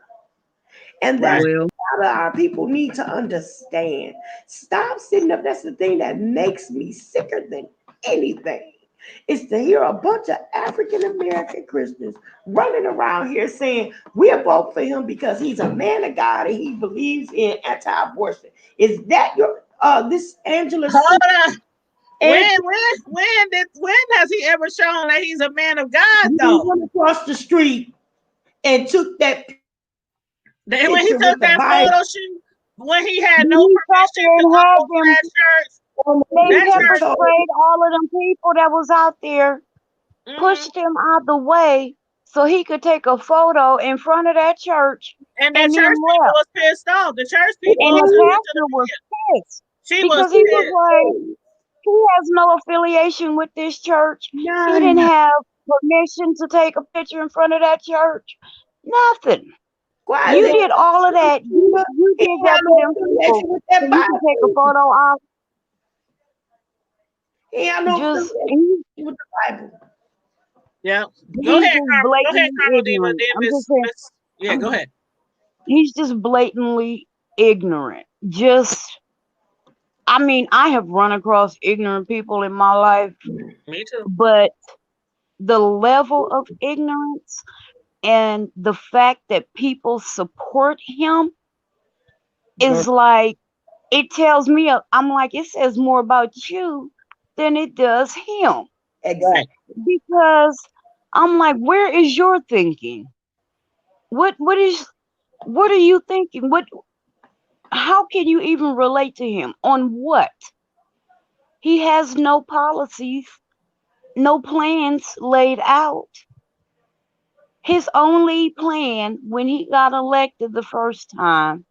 And that's Right. Well, what our people need to understand. Stop sitting up. That's the thing that makes me sicker than anything. Is to hear a bunch of African American Christians running around here saying we'll vote for him because he's a man of God and he believes in anti-abortion. Is that your this Angela Hold C? on. And When has he ever shown that he's a man of God he though? went across the street and took that Then when picture he with took the that Bible. photo shoot, when he had then no he sat permission there to and go had over them, that church, and they that He pepper church. told sprayed all of them people that was out there, Hmm. pushed him out the way so he could take a photo in front of that church, And that and then church people left. was pissed off. The church people And the took it to the pastor was pit. pissed She was because he was pissed. like, he has no affiliation with this church. He didn't none. have permission to take a picture in front of that church. Nothing. Why is You it? did all of that. You He did had that to no them people affiliation with so that you could take a Bible. photo off. He had no Just affiliation with the Bible. Yeah. Go he's ahead, just Carmen. Go ahead, blatantly Carmen Diva. ignorant. Then I'm just saying, Miss. Yeah, go I'm, ahead. he's just blatantly ignorant. Just, I mean, I have run across ignorant people in my life, Me too. but the level of ignorance and the fact that people support him is like, it tells me, I'm like, it says more about you than it does him. Right. Exactly. Because I'm like, where is your thinking? What is, what are you thinking? How can you even relate to him? On what? He has no policies, no plans laid out. His only plan when he got elected the first time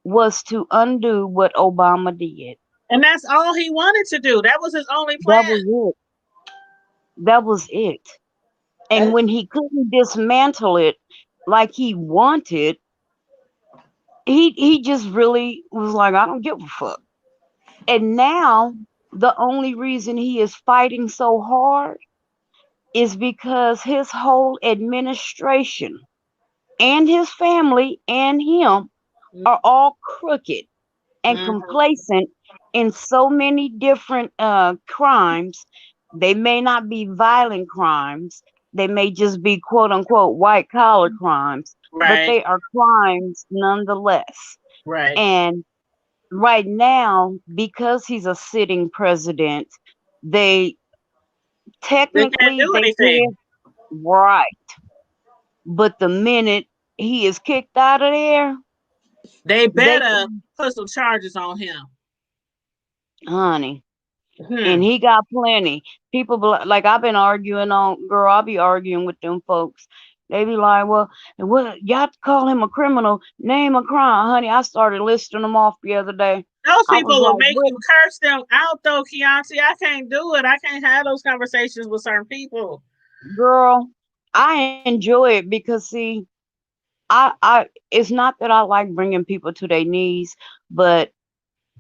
was to undo what Obama did. And that's all he wanted to do. That was his only That plan. was it. That was it. And That's when he couldn't dismantle it like he wanted, he just really was like, I don't give a fuck. And now the only reason he is fighting so hard is because his whole administration and his family and him are all crooked and Mm-hmm. complacent in so many different crimes. They may not be violent crimes. They may just be quote unquote white collar crimes, but Right. they are crimes nonetheless. Right. And right now, because he's a sitting president, they They can't technically do they anything. can, right. But the minute he is kicked out of there, They they better can, put some charges on him. honey. And Hmm. he got plenty. People like I've been arguing on, girl, I'll be arguing with them folks. They be like, well, y'all call him a criminal, name a crime, honey. I started listing them off the other day. Those I was people will like, make what, you curse them out, though, Keontae. I can't do it. I can't have those conversations with certain people. girl? I enjoy it because see, it's not that I like bringing people to their knees, but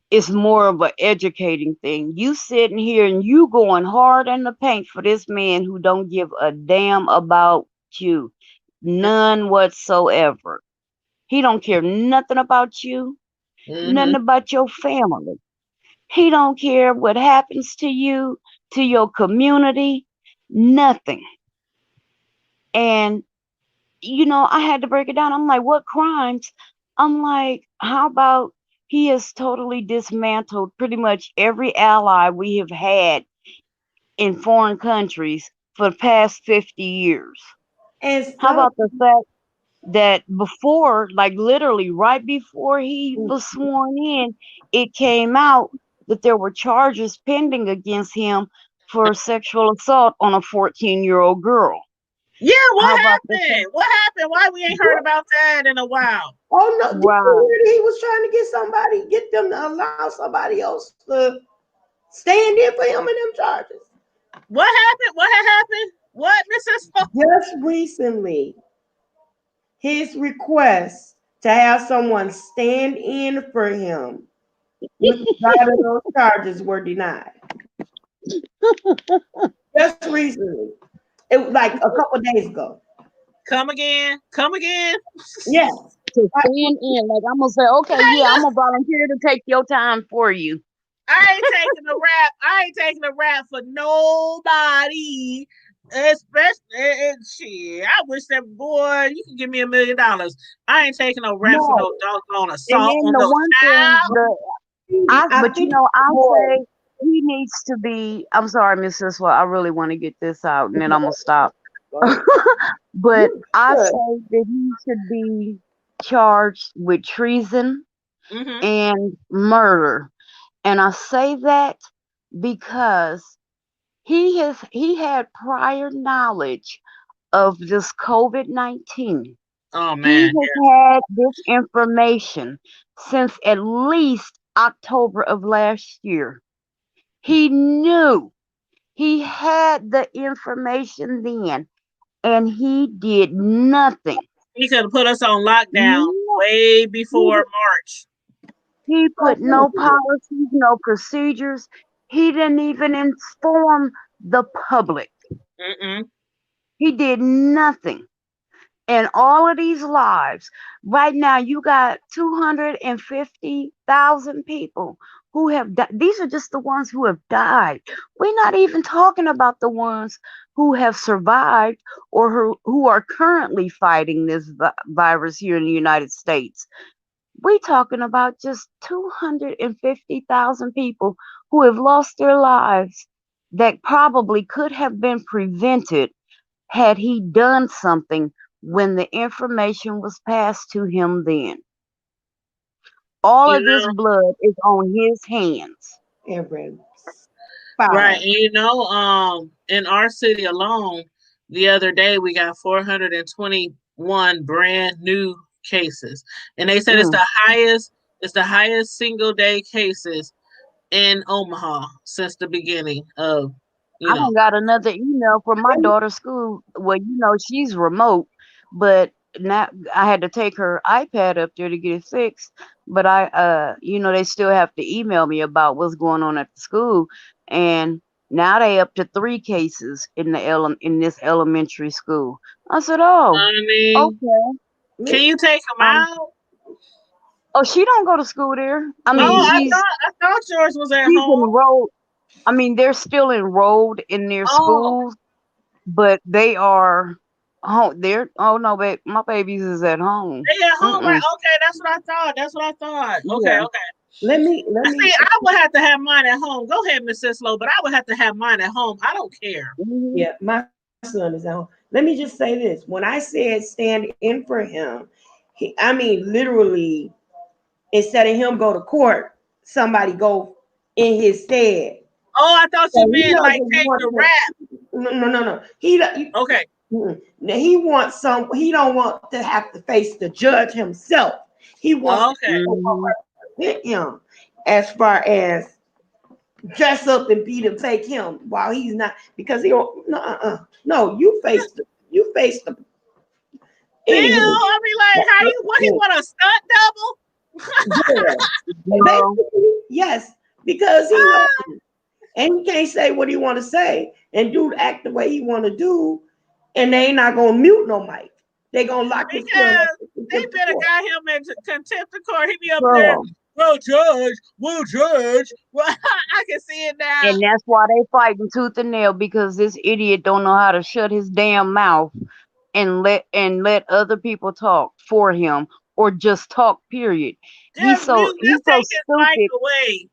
it's more of an educating thing. You sitting here and you going hard in the paint for this man who don't give a damn about you. None whatsoever. He don't care nothing about you, Mm-hmm. nothing about your family. He don't care what happens to your community, nothing. And I had to break it down. I'm like, what crimes? I'm like, how about he has totally dismantled pretty much every ally we have had in foreign countries for the past 50 years. and How stuff. about the fact? that before, like literally right before he was sworn in, it came out that there were charges pending against him for sexual assault on a 14-year-old girl. Yeah, How what about the happened? What happened? Why we ain't heard about that in a while? Oh no, did you right? hear that he was trying to get somebody, get them to allow somebody else to stand in for him in them charges? What happened? What had happened? What, Mrs. Just recently, his request to have someone stand in for him with regard to those charges were denied. Just recently. It was like a couple days ago. Come again? Come again? Yes. To stand in, like I'm gonna say, okay, Hey, yeah, I'm look, gonna volunteer to take your time for you. I ain't taking a rap. I ain't taking a rap for nobody. Especially shit. I wish that boy, you can give me $1 million. I ain't taking no rap for No, no doggone and assault then on the no one thing, child. I but you think know, I more. say he needs to be. I'm sorry, Miss Siswa, I really want to get this out, and then I'm gonna stop. But You I good. say that he should be charged with treason Mm-hmm. and murder. And I say that because he had prior knowledge of this COVID-19. Oh He man, has had this information since at least October of last year. He knew he had the information then, and he did nothing. he could have put us on lockdown No, way he, before March. he Oh, put no policies, no procedures. He didn't even inform the public. Mm-mm. He did nothing. And all of these lives, right now, you got 250,000 people who have died. These are just the ones who have died. We're not even talking about the ones who have survived or who are currently fighting this virus here in the United States. We're talking about just 250,000 people who have lost their lives that probably could have been prevented had he done something when the information was passed to him then. All You of this know, blood is on his hands. every right? file. And in our city alone, the other day we got 421 brand new cases, and they said it's Mm. the highest. It's the highest single day cases in Omaha since the beginning of, you I know. done got another email from my daughter's school. Well, she's remote, but now I had to take her iPad up there to get it fixed. But they still have to email me about what's going on at the school. And now they up to 3 cases in this elementary school. I said, oh, I mean, okay. can you take them Um, out? oh, she don't go to school there. I mean, Oh, Mhm. I thought yours was at she's home. enrolled. I mean, they're still enrolled in their Oh, schools, but they are oh they're oh no, babe, my babies is at home. they at home, right? Mm-mm. Okay, that's what I thought. That's what I thought. Okay, Yeah. okay. Let See, me I would have to have mine at home. Go ahead, Miss Sislow, but I would have to have mine at home. I don't care. Hmm. yeah, my son is at home. Let me just say this. When I said stand in for him, I mean literally instead of him go to court, somebody go in his stead. Oh, I thought So you he meant like doesn't take want the to. rap. No. Okay. He wants some. He don't want to have to face the judge himself. He wants to Okay. Hmm. represent him as far as dress up and be the fake him while he's not because he don't. No, no. You face the. Still, Anywho, I mean, like, how you? What he want a stunt double? yeah, Girl. basically yes, because he know Ah, and he can't say what he want to say and do act the way he want to do, and they ain't not gonna mute no mic. They gonna lock his son up because in they contempt of better court. got him in contempt of court. He be up there. Girl. Well, judge. Well, judge. Well, I can see it now. And that's why they fighting tooth and nail because this idiot don't know how to shut his damn mouth and let other people talk for him or just talk, period. He's Just so mute. he's Just so take his mic stupid. away.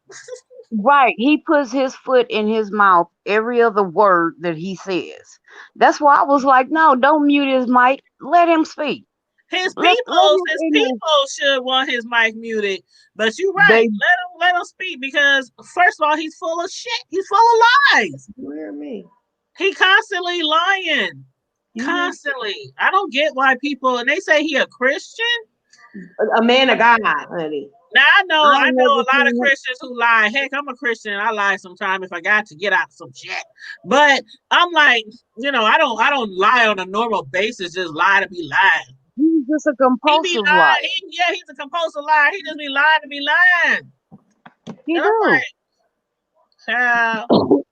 Right. He puts his foot in his mouth every other word that he says. That's why I was like, no, don't mute his mic. Let him speak. His Let people, his ignorance. should want his mic muted. But you're right. They Let him speak because first of all, he's full of shit. He's full of lies. You hear me? He constantly lying. You hear me? Constantly. I don't get why people and they say he a Christian. A man of God, honey. Now I I ain't know never a lot of seen him. Christians who lie. Heck, I'm a Christian. I lie sometimes if I got to get out some shit. But I'm like, I don't lie on a normal basis. Just lie to be lying. He's just a He be compulsive liar. lying. He's a compulsive liar. He just be lying to be lying. He And I'm do. like, child,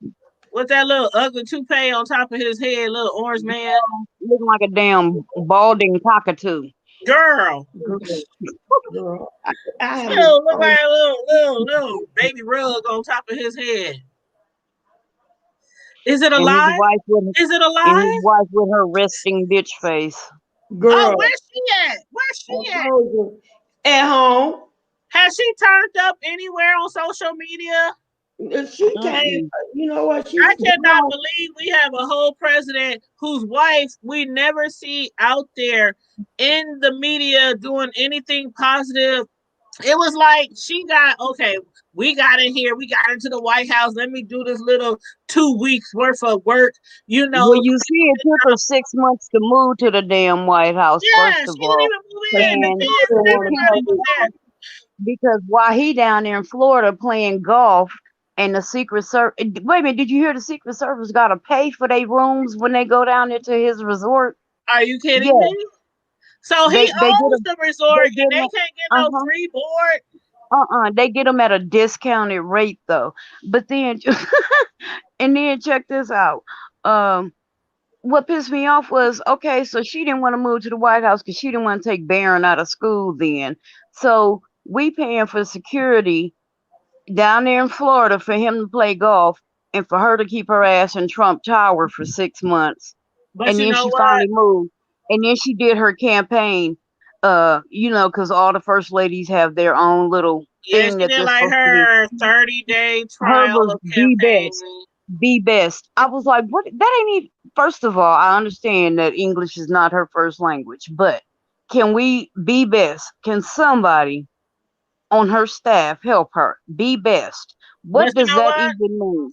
with that little ugly toupee on top of his head, little orange man, Looking like a damn balding cockatoo. girl. Girl, I have Still look like a little baby rug on top of his head. Is it a And his lie? wife with Is it a and his lie? wife with her resting bitch face. Oh, girl. where's she at? Where's I she at? told you. At home, Has she turned up anywhere on social media? she came. Mm-mm. You know what? I She's cannot believe we have a whole president whose wife we never see out there in the media doing anything positive. It was like she got, okay, we got in here, we got into the White House. Let me do this little 2 weeks worth of work. Well, you see, it took her 6 months to move to the damn White House, Yeah, first she of didn't all. even move in. The And kids and everybody was there. because while he down there in Florida playing golf and the Secret Service, wait a minute, did you hear the Secret Service got to pay for their rooms when they go down there to his resort? Are you Yeah, kidding me? So he they get owns them, the they resort and get they them, can't get no uh-huh, free board. they get them at a discounted rate though. But then, and then check this out. Um, what pissed me off was, okay, so she didn't want to move to the White House because she didn't want to take Barron out of school then. So we paying for security down there in Florida for him to play golf and for her to keep her ass in Trump Tower for 6 months. But And you then know she what? finally moved. And then she did her campaign, because all the first ladies have their own little Yeah, thing she that did they're like supposed to do. her 30-day Her trial was of the best. campaigning. Be best. I was like, what? That ain't even. First of all, I understand that English is not her first language, but can we be best? Can somebody on her staff help her be best? But What you does know that what? even mean?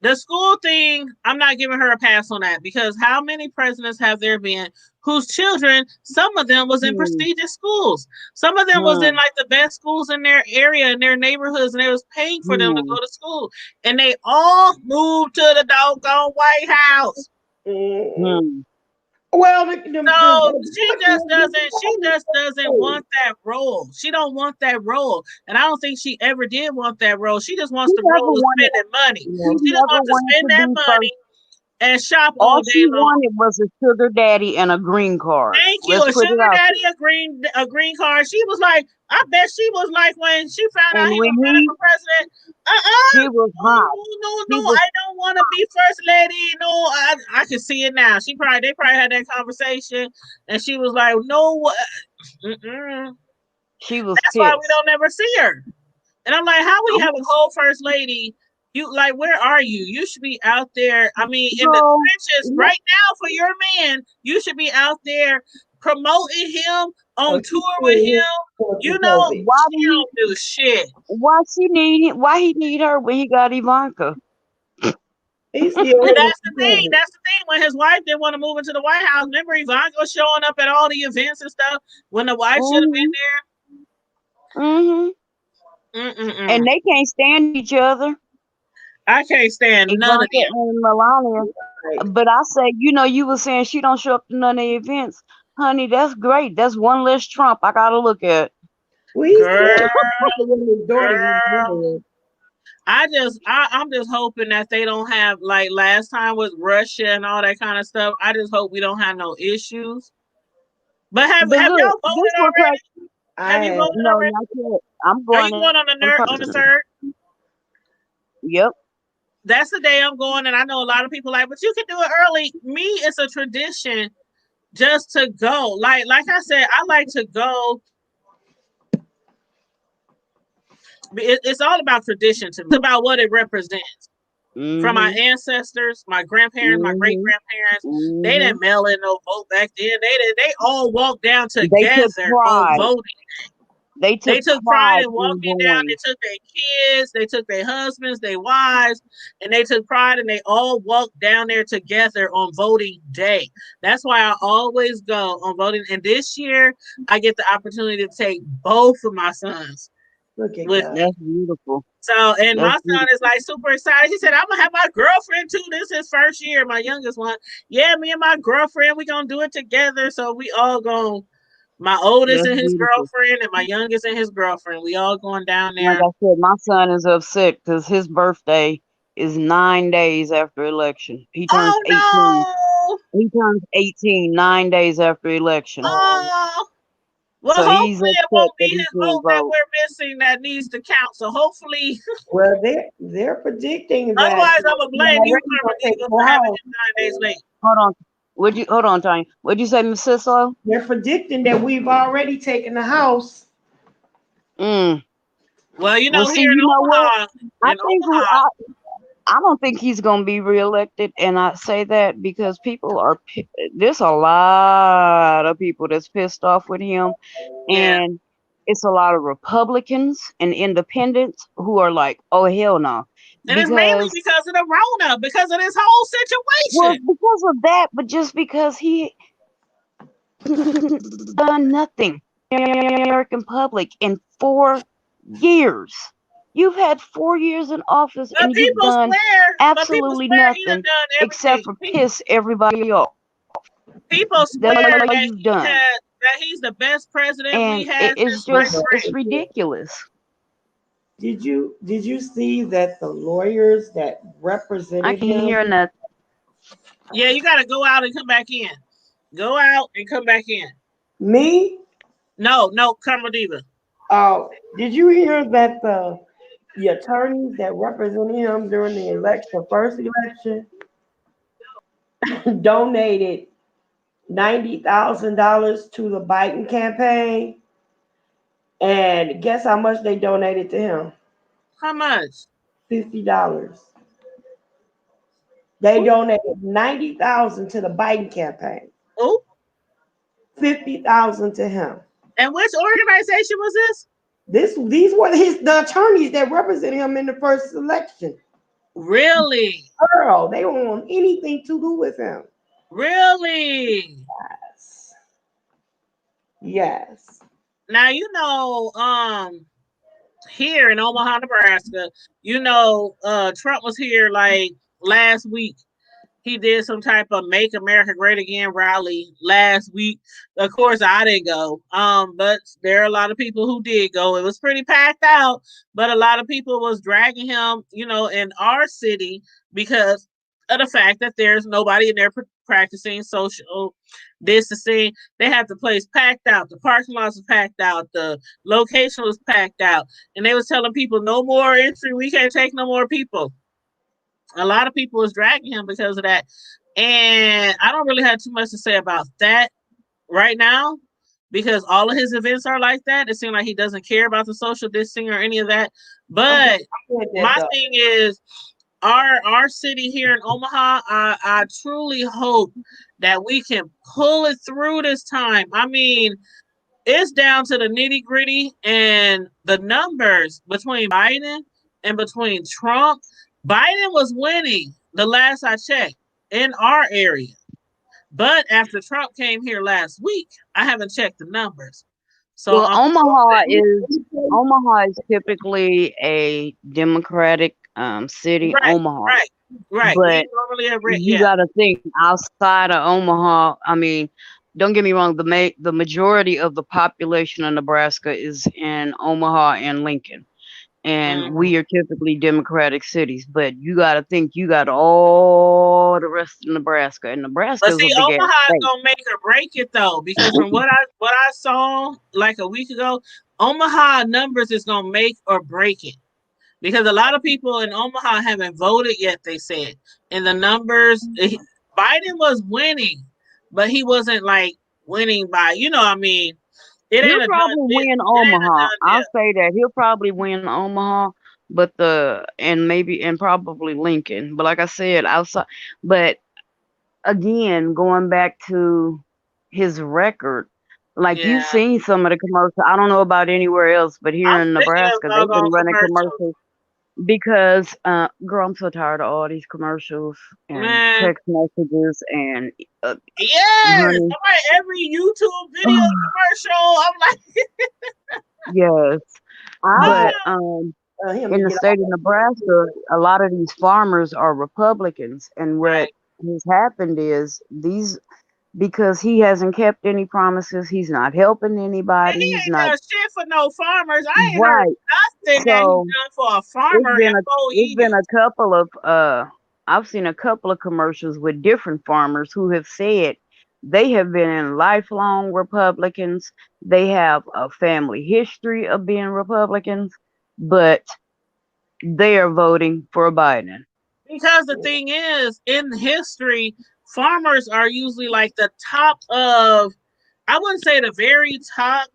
The school thing, I'm not giving her a pass on that because how many presidents have there been whose children, some of them was in Hmm, prestigious schools. Some of them was in hmm, like the best schools in their area, in their neighborhoods, and they was paying for them to hmm, go to school. And they all moved to the doggone White House. Mm. hmm. Well, So she just doesn't want that role. She don't want that role. And I don't think she ever did want that role. She just She wants the never role of wanted. spending money. She Yeah. She just never wants to wanted spend to that be first. money and shop All all day she long. wanted was a sugar daddy and a green card. Thank you. Let's A put it sugar out daddy, there. a green card. She was like, I bet she was like when she found out And he when was running for president. she was hot, No, she was, I don't want to be first lady. No, I can see it now. They probably had that conversation, and she was like, no, mm-mm. she was That's why we pissed. don't ever see her. And I'm like, how we I'm have a whole first lady? You like, where are you? You should be out there. I mean, in the girl. trenches right now for your man. You should be out there promoting him on tour with him. You know, Why she do he? don't do shit. Why he need her when he got Ivanka? He's still And living that's the with thing. him. That's the thing. When his wife didn't want to move into the White House, remember Ivanka was showing up at all the events and stuff when the wife should have Hmm, hmm. been there. And they can't stand each other, I can't stand none of Ivanka them. and Melania. Right. But I say, you were saying she don't show up to none of the events, honey. That's great. That's one less Trump I gotta look at. Well, he's Girl, still with his daughters in girl. jail. I'm just hoping that they don't have like last time with Russia and all that kind of stuff. I just hope we don't have no issues. But have But have look, y'all voted this will crack. already? Have I you have. voted No, already? not yet. I'm Are going you going in on the person. third? Yep. That's the day I'm going, and I know a lot of people like, but you can do it early. Me, it's a tradition just to go. Like I said, I like to go. It's all about tradition to me. It's about what it represents. from my Mm-hmm. ancestors, my grandparents, my great Mm-hmm. grandparents. They Mm-hmm. didn't mail in no vote back then. They all walked down They took together on pride. voting. They They took took pride pride in in walking down. They going. took their kids, they took their husbands, their wives, and they took pride and they all walked down there together on voting day. That's why I always go on voting. And this year, I get the opportunity to take both of my sons Look at with God. me. That's beautiful. So, and my That's son is beautiful. like super excited. He said, I'm gonna have my girlfriend too. This is his first year, my youngest one. Yeah, me and my girlfriend, we gonna do it together. So we all going, my oldest That's and his beautiful. girlfriend, and my youngest and his girlfriend. We all going down Like there. I said, my son is upset because his birthday is 9 days after election. He turns Oh 18. no! He turns 18 9 days after election. Um, Oh, well, So he's hopefully it upset won't that be he his can't vote that vote. we're missing that needs to count. So hopefully, well, they're predicting that otherwise, I'm gonna he's blame you, already Karma gonna take Diva, the for having house. him 9 days late. Hold on. Hold on, Tanya? What'd you say, Miss Cicelo? They're predicting that we've already taken the house. Mm. Well, Well, see, here in you know what? Omaha, I in think Omaha, I don't think he's going to be reelected, and I say that because people are there's a lot of people that's pissed off with him, yeah. and it's a lot of Republicans and independents who are like, "Oh hell no," And it's mainly because because of the Rona, because of this whole well, situation. because of that, but just because he done nothing in the American public in 4 years. You've had 4 years in office and you've done But people absolutely swear he done nothing done except everything. for piss everybody off. People That's swear all that you've done. he's the best president we And had it's since sliced just, it's bread. ridiculous. Did you see that the lawyers that I represented can't him? hear nothing. Yeah, you gotta go out and come back in. Go out and come back in. Me? No, Karma Diva. Did you hear that the attorneys that represented him during the election, first election, donated $90,000 to the Biden campaign? And guess how much they donated to him? How much? $50. They Ooh, donated 90,000 to the Biden campaign, ooh. 50,000 to him. And which organization was this? These were the attorneys that represented him in the first election. Really? Girl, they don't want anything to do with him. Really? Yes. Yes. Now here in Omaha, Nebraska, Trump was here like last week. He did some type of Make America Great Again rally last week. Of course, I didn't go. But there are a lot of people who did go. It was pretty packed out, but a lot of people was dragging him, in our city because of the fact that there's nobody in there practicing social distancing. They have the place packed out. The parking lots are packed out. The location was packed out. And they was telling people no more entry. We can't take no more people. A lot of people was dragging him because of that. And I don't really have too much to say about that right now because all of his events are like that. It seems like he doesn't care about the social distancing or any of that. I'm glad But you said that my though. thing is our city here in Omaha, I truly hope that we can pull it through this time. I mean, it's down to the nitty gritty and the numbers between Biden and between Trump. Biden was winning the last I checked in our area. But after Trump came here last week, I haven't checked the numbers. So Well, I'm hoping. Omaha is typically a Democratic city, Right, Omaha. right, right. We But normally have read, you yeah. got to think outside of Omaha. I mean, don't get me wrong. The majority of the population of Nebraska is in Omaha and Lincoln, and Mhm. we are typically Democratic cities. But you got to think you got all the rest of Nebraska, and Nebraska But is see, a big ass Omaha is state. gonna make or break it though, because from what I saw like a week ago, Omaha numbers is gonna make or break it. Because a lot of people in Omaha haven't voted yet, they said. And the numbers, Biden was winning, but he wasn't like winning by, I mean, it He'll ain't a done probably deal. win It ain't a Omaha. done I'll deal. say that he'll probably win Omaha, but and probably Lincoln. But like I said, outside. But again, going back to his record, like you've Yeah. seen some of the commercials. I don't know about anywhere else, but here I'm in sick of Nebraska, they've been doggone running commercials. commercials because, girl, I'm so tired of all these commercials and Man. text messages and, Yes. honey, I'm like every YouTube video commercial. I'm like, yes. I But oh, him to in the get off state of Nebraska, a lot of these farmers are Republicans, and what right. has happened is these because he hasn't kept any promises. He's not helping And anybody. he He's ain't not done shit for no farmers. I ain't heard right. nothing that he So done for a it's farmer been in a 4 years. couple of I've seen a couple of commercials with different farmers who have said they have been in lifelong Republicans. They have a family history of being Republicans, but they are voting for Biden. Because the thing is, in history, farmers are usually like the top of, I wouldn't say the very top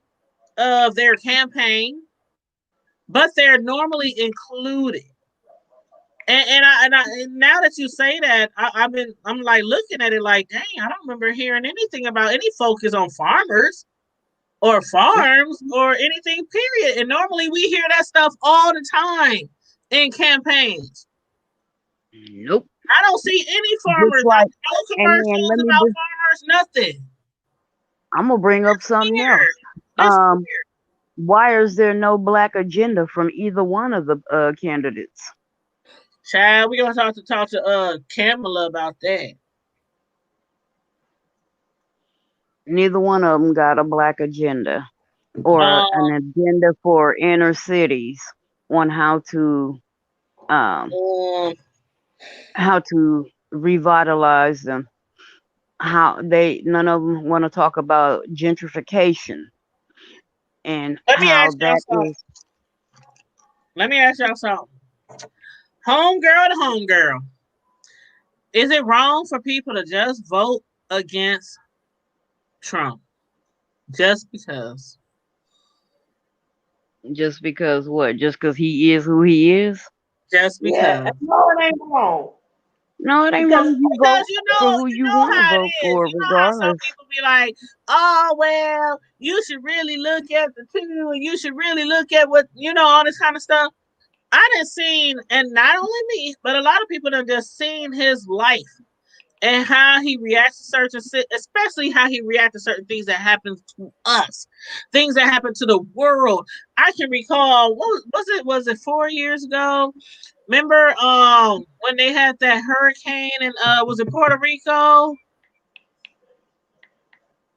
of their campaign, but they're normally included. And now that you say that, I'm like looking at it like, dang, I don't remember hearing anything about any focus on farmers or farms or anything, period. And normally we hear that stuff all the time in campaigns. Nope. I don't see any Just farmers, like, no and then commercials about farmers, nothing. I'm gonna bring up something else. Weird. It's Um, weird. why is there no black agenda from either one of the candidates? Child, we gonna talk to Kamala about that. Neither one of them got a black agenda or Um, an agenda for inner cities on um um, how to revitalize them. How they none of them want to talk about gentrification and let me how ask y'all that something. is Let me ask y'all something. Homegirl to homegirl. Is it wrong for people to just vote against Trump? Just because. just because what? Just because he is who he is? Just Yeah, because. no, it ain't wrong. No, it ain't Because wrong. You Because vote for who you you know want to how vote it is. for, You know how some regardless. people be like, oh well, you should really look at the two, and you should really look at what all this kind of stuff. I done seen, and not only me, but a lot of people have just seen his life and how he reacts to especially how he reacts to certain things that happen to us, things that happen to the world. I can recall, what was it? Was it 4 years ago? Remember, when they had that hurricane in was it Puerto Rico?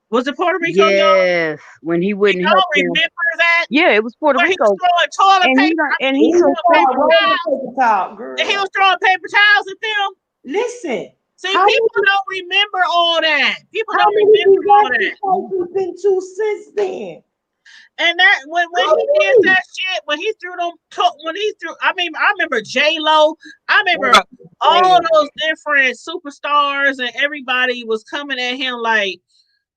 Was it Puerto Rico, y'all? Yes, when he Do wouldn't help y'all them. remember that? Yeah, it was Puerto Where he was Rico, throwing toilet and paper. I mean, he he's was so throwing paper stupid. Where's the towels, paper towel, and he girl? was throwing paper towels at them. Listen, See, how people many don't remember all that. People how don't many remember all that. disasters has been to since then? And that when How he did many? that shit, when he threw them, I mean, I remember J Lo. I remember all Man, those different superstars, and everybody was coming at him like,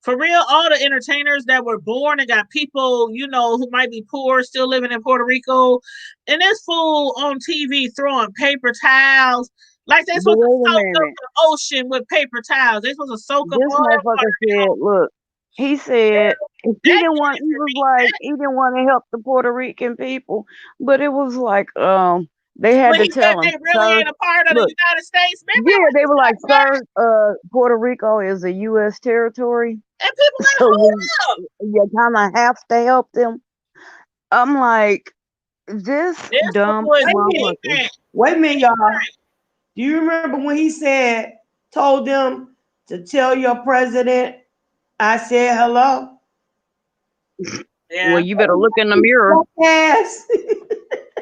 for real. All the entertainers that were born and got people, who might be poor, still living in Puerto Rico, and this fool on TV throwing paper towels. Like they But supposed to wait a soak up minute, the ocean with paper towels. They supposed to soak up this all that motherfucker said, water. "Look," he said, if he That didn't want, did it he for was me. like, he didn't want to help the Puerto Rican people, but it was like, they had When to he said tell him, they really sir, ain't a part of the look, United States. Remember yeah, when he they were like, said that? sir, Puerto Rico is a U.S. territory, And people like, so hold up. you kind of have to help them. I'm like, this This dumb fool is wait a minute, motherfucker. ignorant. wait a minute, y'all. Do you remember when he told them to tell your president I said hello? Well, Yeah. you better look in the mirror. Yes.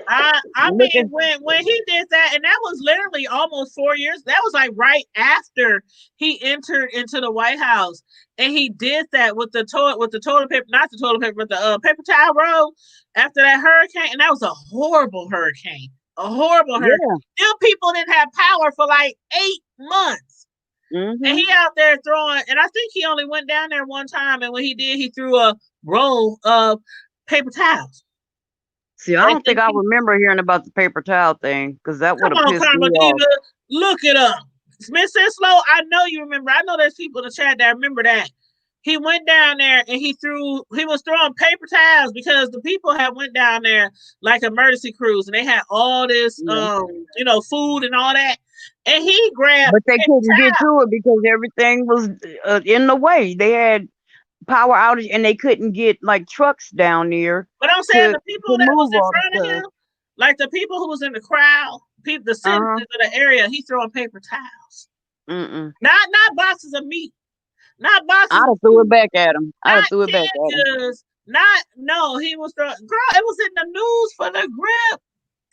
I mean, Looking, when he did that, and that was literally almost 4 years. That was like right after he entered into the White House, and he did that with the toilet paper, not the toilet paper, but the paper towel roll after that hurricane, and that was a horrible hurricane, a horrible hurricane. yeah. Them people didn't have power for like 8 months. And Hmm. he out there throwing, and I think he only went down there one time, and when he did, he threw a roll of paper towels. See, I And don't think I remember hearing about the paper towel thing because that would come have on, pissed me Karma off. Diva, look it up. Smith said slow. I know you remember. I know there's people in the chat that remember that. He went down there and he was throwing paper towels because the people had went down there like emergency crews and they had all this Yeah. food and all that. And he grabbed But they paper couldn't get towels. to it because everything was in the way. They had power outage and they couldn't get like trucks down there But I'm saying to the people that was move in all the front of stuff. him, like the people who was in the crowd, the citizens Uh-huh. of the area, he throwing paper towels. Mm-mm. Not boxes of meat, not boxes I'd of have threw it food, back at him. I'd have not threw it back at him. candy, not no. He was throwing. Girl, it was in the news for the grip.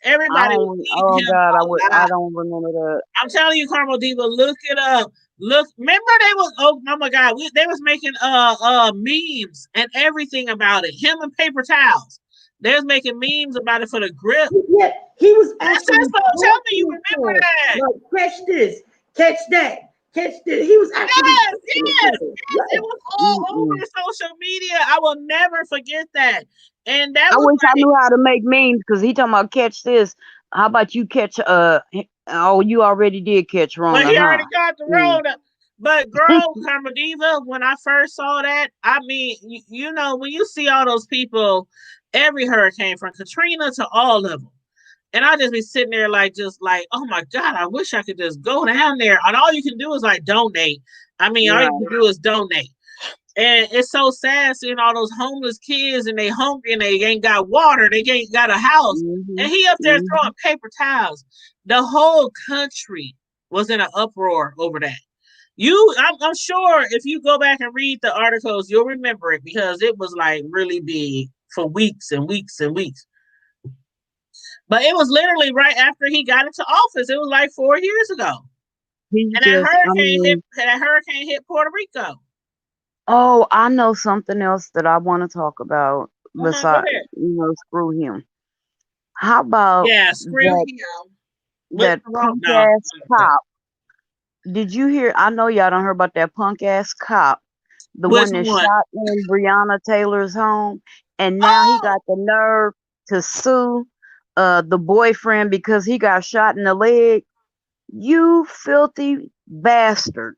Everybody was eating Oh him God, alive. I don't remember that. I'm telling you, Carmel Diva, look it up. Look, remember they was oh my God, they was making memes and everything about it. Him and paper towels. They was making memes about it for the grip. Yeah, he was That's actually tell me you remember that. like catch this, catch that, catch this. He was actually Yes. It yes. was all over Mm-mm. social media. I will never forget that. And that I was wish I like, knew how to make memes because he talking about catch this. How about you catch oh, you already did catch well, Rona, he huh? already got the Mm. road up. But girl, Karma Diva, when I first saw that, I mean, when you see all those people, every hurricane from Katrina to all of them. And I just be sitting there just like, oh my God, I wish I could just go down there. And all you can do is like donate. I mean, all you Right. can do is donate. And it's so sad seeing all those homeless kids and they hungry and they ain't got water, they ain't got a house. Mm-hmm. And he up there Mm-hmm. throwing paper towels. The whole country was in an uproar over that. I'm sure if you go back and read the articles, you'll remember it because it was like really big for weeks and weeks and weeks. But it was literally right after he got into office. It was like 4 years ago. He And just, I mean, that hurricane hit Puerto Rico. oh, I know something else that I want to talk about Go besides, ahead. screw him. How about Yeah, screw that him. that punk ass cop? Did you hear? I know y'all don't heard about that punk ass cop, the Which one that one? shot in Breonna Taylor's home, and now he Oh, got the nerve to sue the boyfriend because he got shot in the leg. You filthy bastard.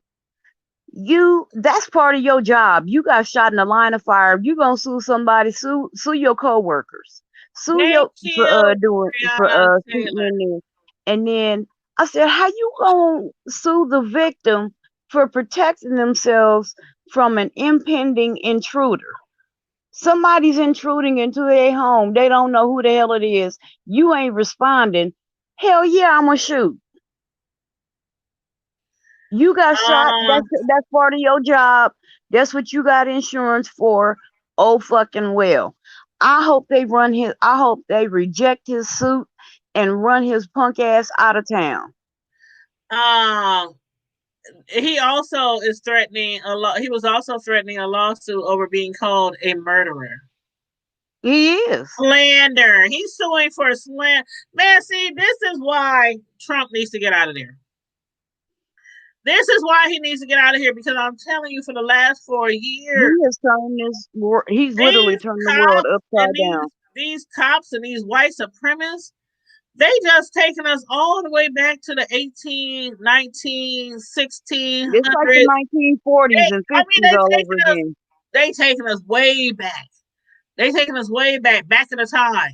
That's part of your job. You got shot in the line of fire. You gonna sue somebody, sue your coworkers. Sue they your killed for Breonna shooting Taylor. in there. And then I said, how you gonna sue the victim for protecting themselves from an impending intruder? Somebody's intruding into their home. They don't know who the hell it is. You ain't responding. Hell yeah, I'm gonna shoot. You got shot. Uh, That's part of your job. That's what you got insurance for. Oh fucking well. I hope they reject his suit and run his punk ass out of town. um, he also is threatening a lot. He was also threatening a lawsuit over being called a murderer. He is. Slander. He's suing for slander. Man, see, this is why Trump needs to get out of there. This is why he needs to get out of here because I'm telling you, for the last 4 years, He is turning this. He's literally these turned the world cops and upside down. these cops and these white supremacists, they just taking us all the way back to the 18, 19, 1600s. It's like the 1940s and 50s all over again. They taking us way back. They taking us way back in the time.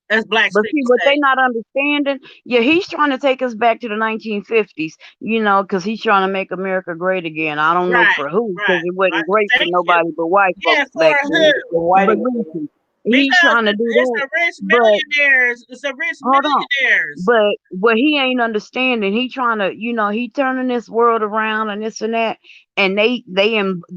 As black But people see, what say. they not understanding, yeah, he's trying to take us back to the 1950s, because he's trying to make America great again. I don't know for who, because it wasn't great for Thank you. nobody but white Yeah, folks for back then. who? But listen, he's Because trying to do it's that. the rich But millionaires. It's the rich hold on. millionaires. But what he ain't understanding, he trying to, he turning this world around and this and that, and they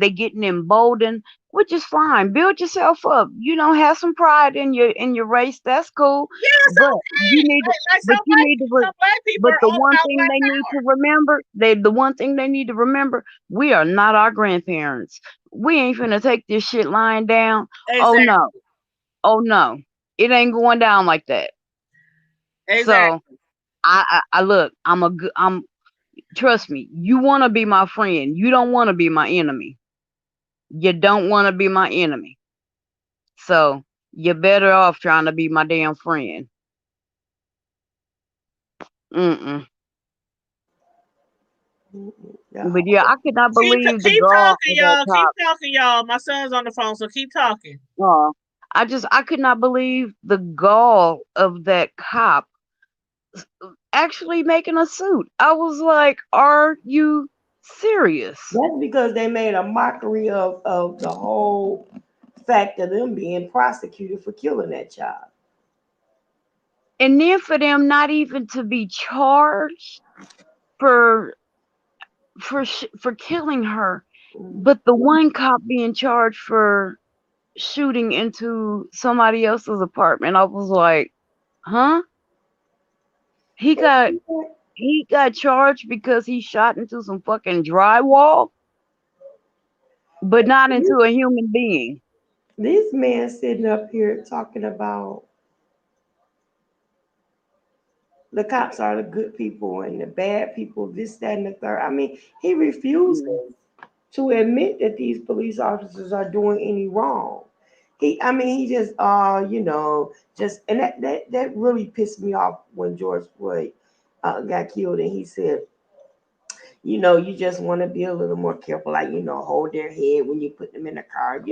getting emboldened, which is fine. Build yourself up, have some pride in your race. That's cool. Yes, But you need to, like but some you need to, black people but are the all one about thing black they need power. to remember, the one thing they need to remember, we are not our grandparents. We ain't finna take this shit lying down. Exactly. Oh no, it ain't going down like that. Exactly. So I look, trust me, you want to be my friend. You don't want to be my enemy. You don't want to be my enemy. So you're better off trying to be my damn friend. Mm-mm. Yeah. But yeah, I could not believe the Keep gall talking, of that y'all. Keep cop. talking, y'all. My son's on the phone, so keep talking. Oh, I could not believe the gall of that cop actually making a suit. I was like, are you serious? That's because they made a mockery of the whole fact of them being prosecuted for killing that child. And then for them not even to be charged for for killing her, Mhm. but the one cop being charged for shooting into somebody else's apartment. I was like, huh? He got he got charged because he shot into some fucking drywall, but not into a human being. This man sitting up here talking about the cops are the good people and the bad people, this, that, and the third. I mean, he refuses Mm. to admit that these police officers are doing any wrong. I mean, he just, just, and that really pissed me off when George Floyd got killed, and he said, you just want to be a little more careful, like, hold their head when you put them in the car,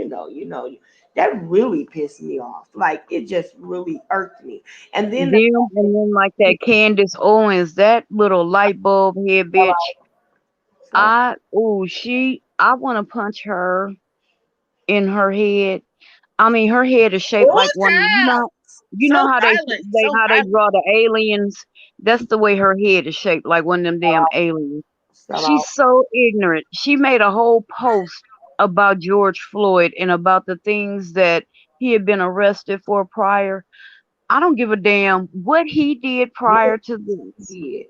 that really pissed me off. Like, it just really irked me. And then the Them and then like that Candace Owens, that little light bulb head bitch. so I want to punch her in her head. I mean, her head is shaped Oh, like one. child. You know So how violent. So how they violent. draw the aliens. That's the way her head is shaped, like one of them damn aliens. shut She's off. so ignorant. She made a whole post about George Floyd and about the things that he had been arrested for prior. I don't give a damn what he did What prior to he this, did.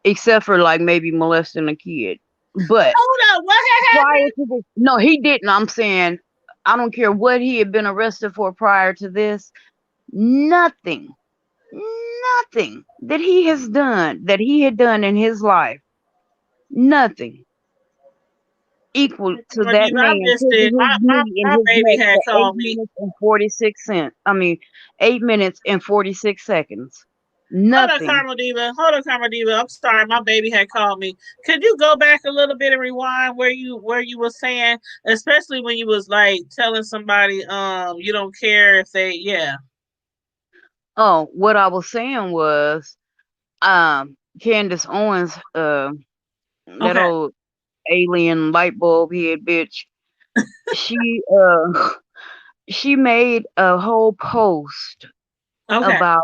except for like maybe molesting a kid. But Hold up. What had prior happened? to this, no, he didn't. I'm saying I don't care what he had been arrested for prior to this. Nothing, nothing that he has done, that he had done in his life, nothing equal to that I man missed taking it. his knee in My his baby neck had for called me. 8 minutes and 46 seconds. Hold on, Nothing. Karma Diva. Hold on, Karma Diva. I'm sorry, my baby had called me. Could you go back a little bit and rewind where you were saying, especially when you was like telling somebody you don't care if they Oh, what I was saying was, Candace Owens, that Okay. old alien light bulb head bitch, she uh she made a whole post Okay. about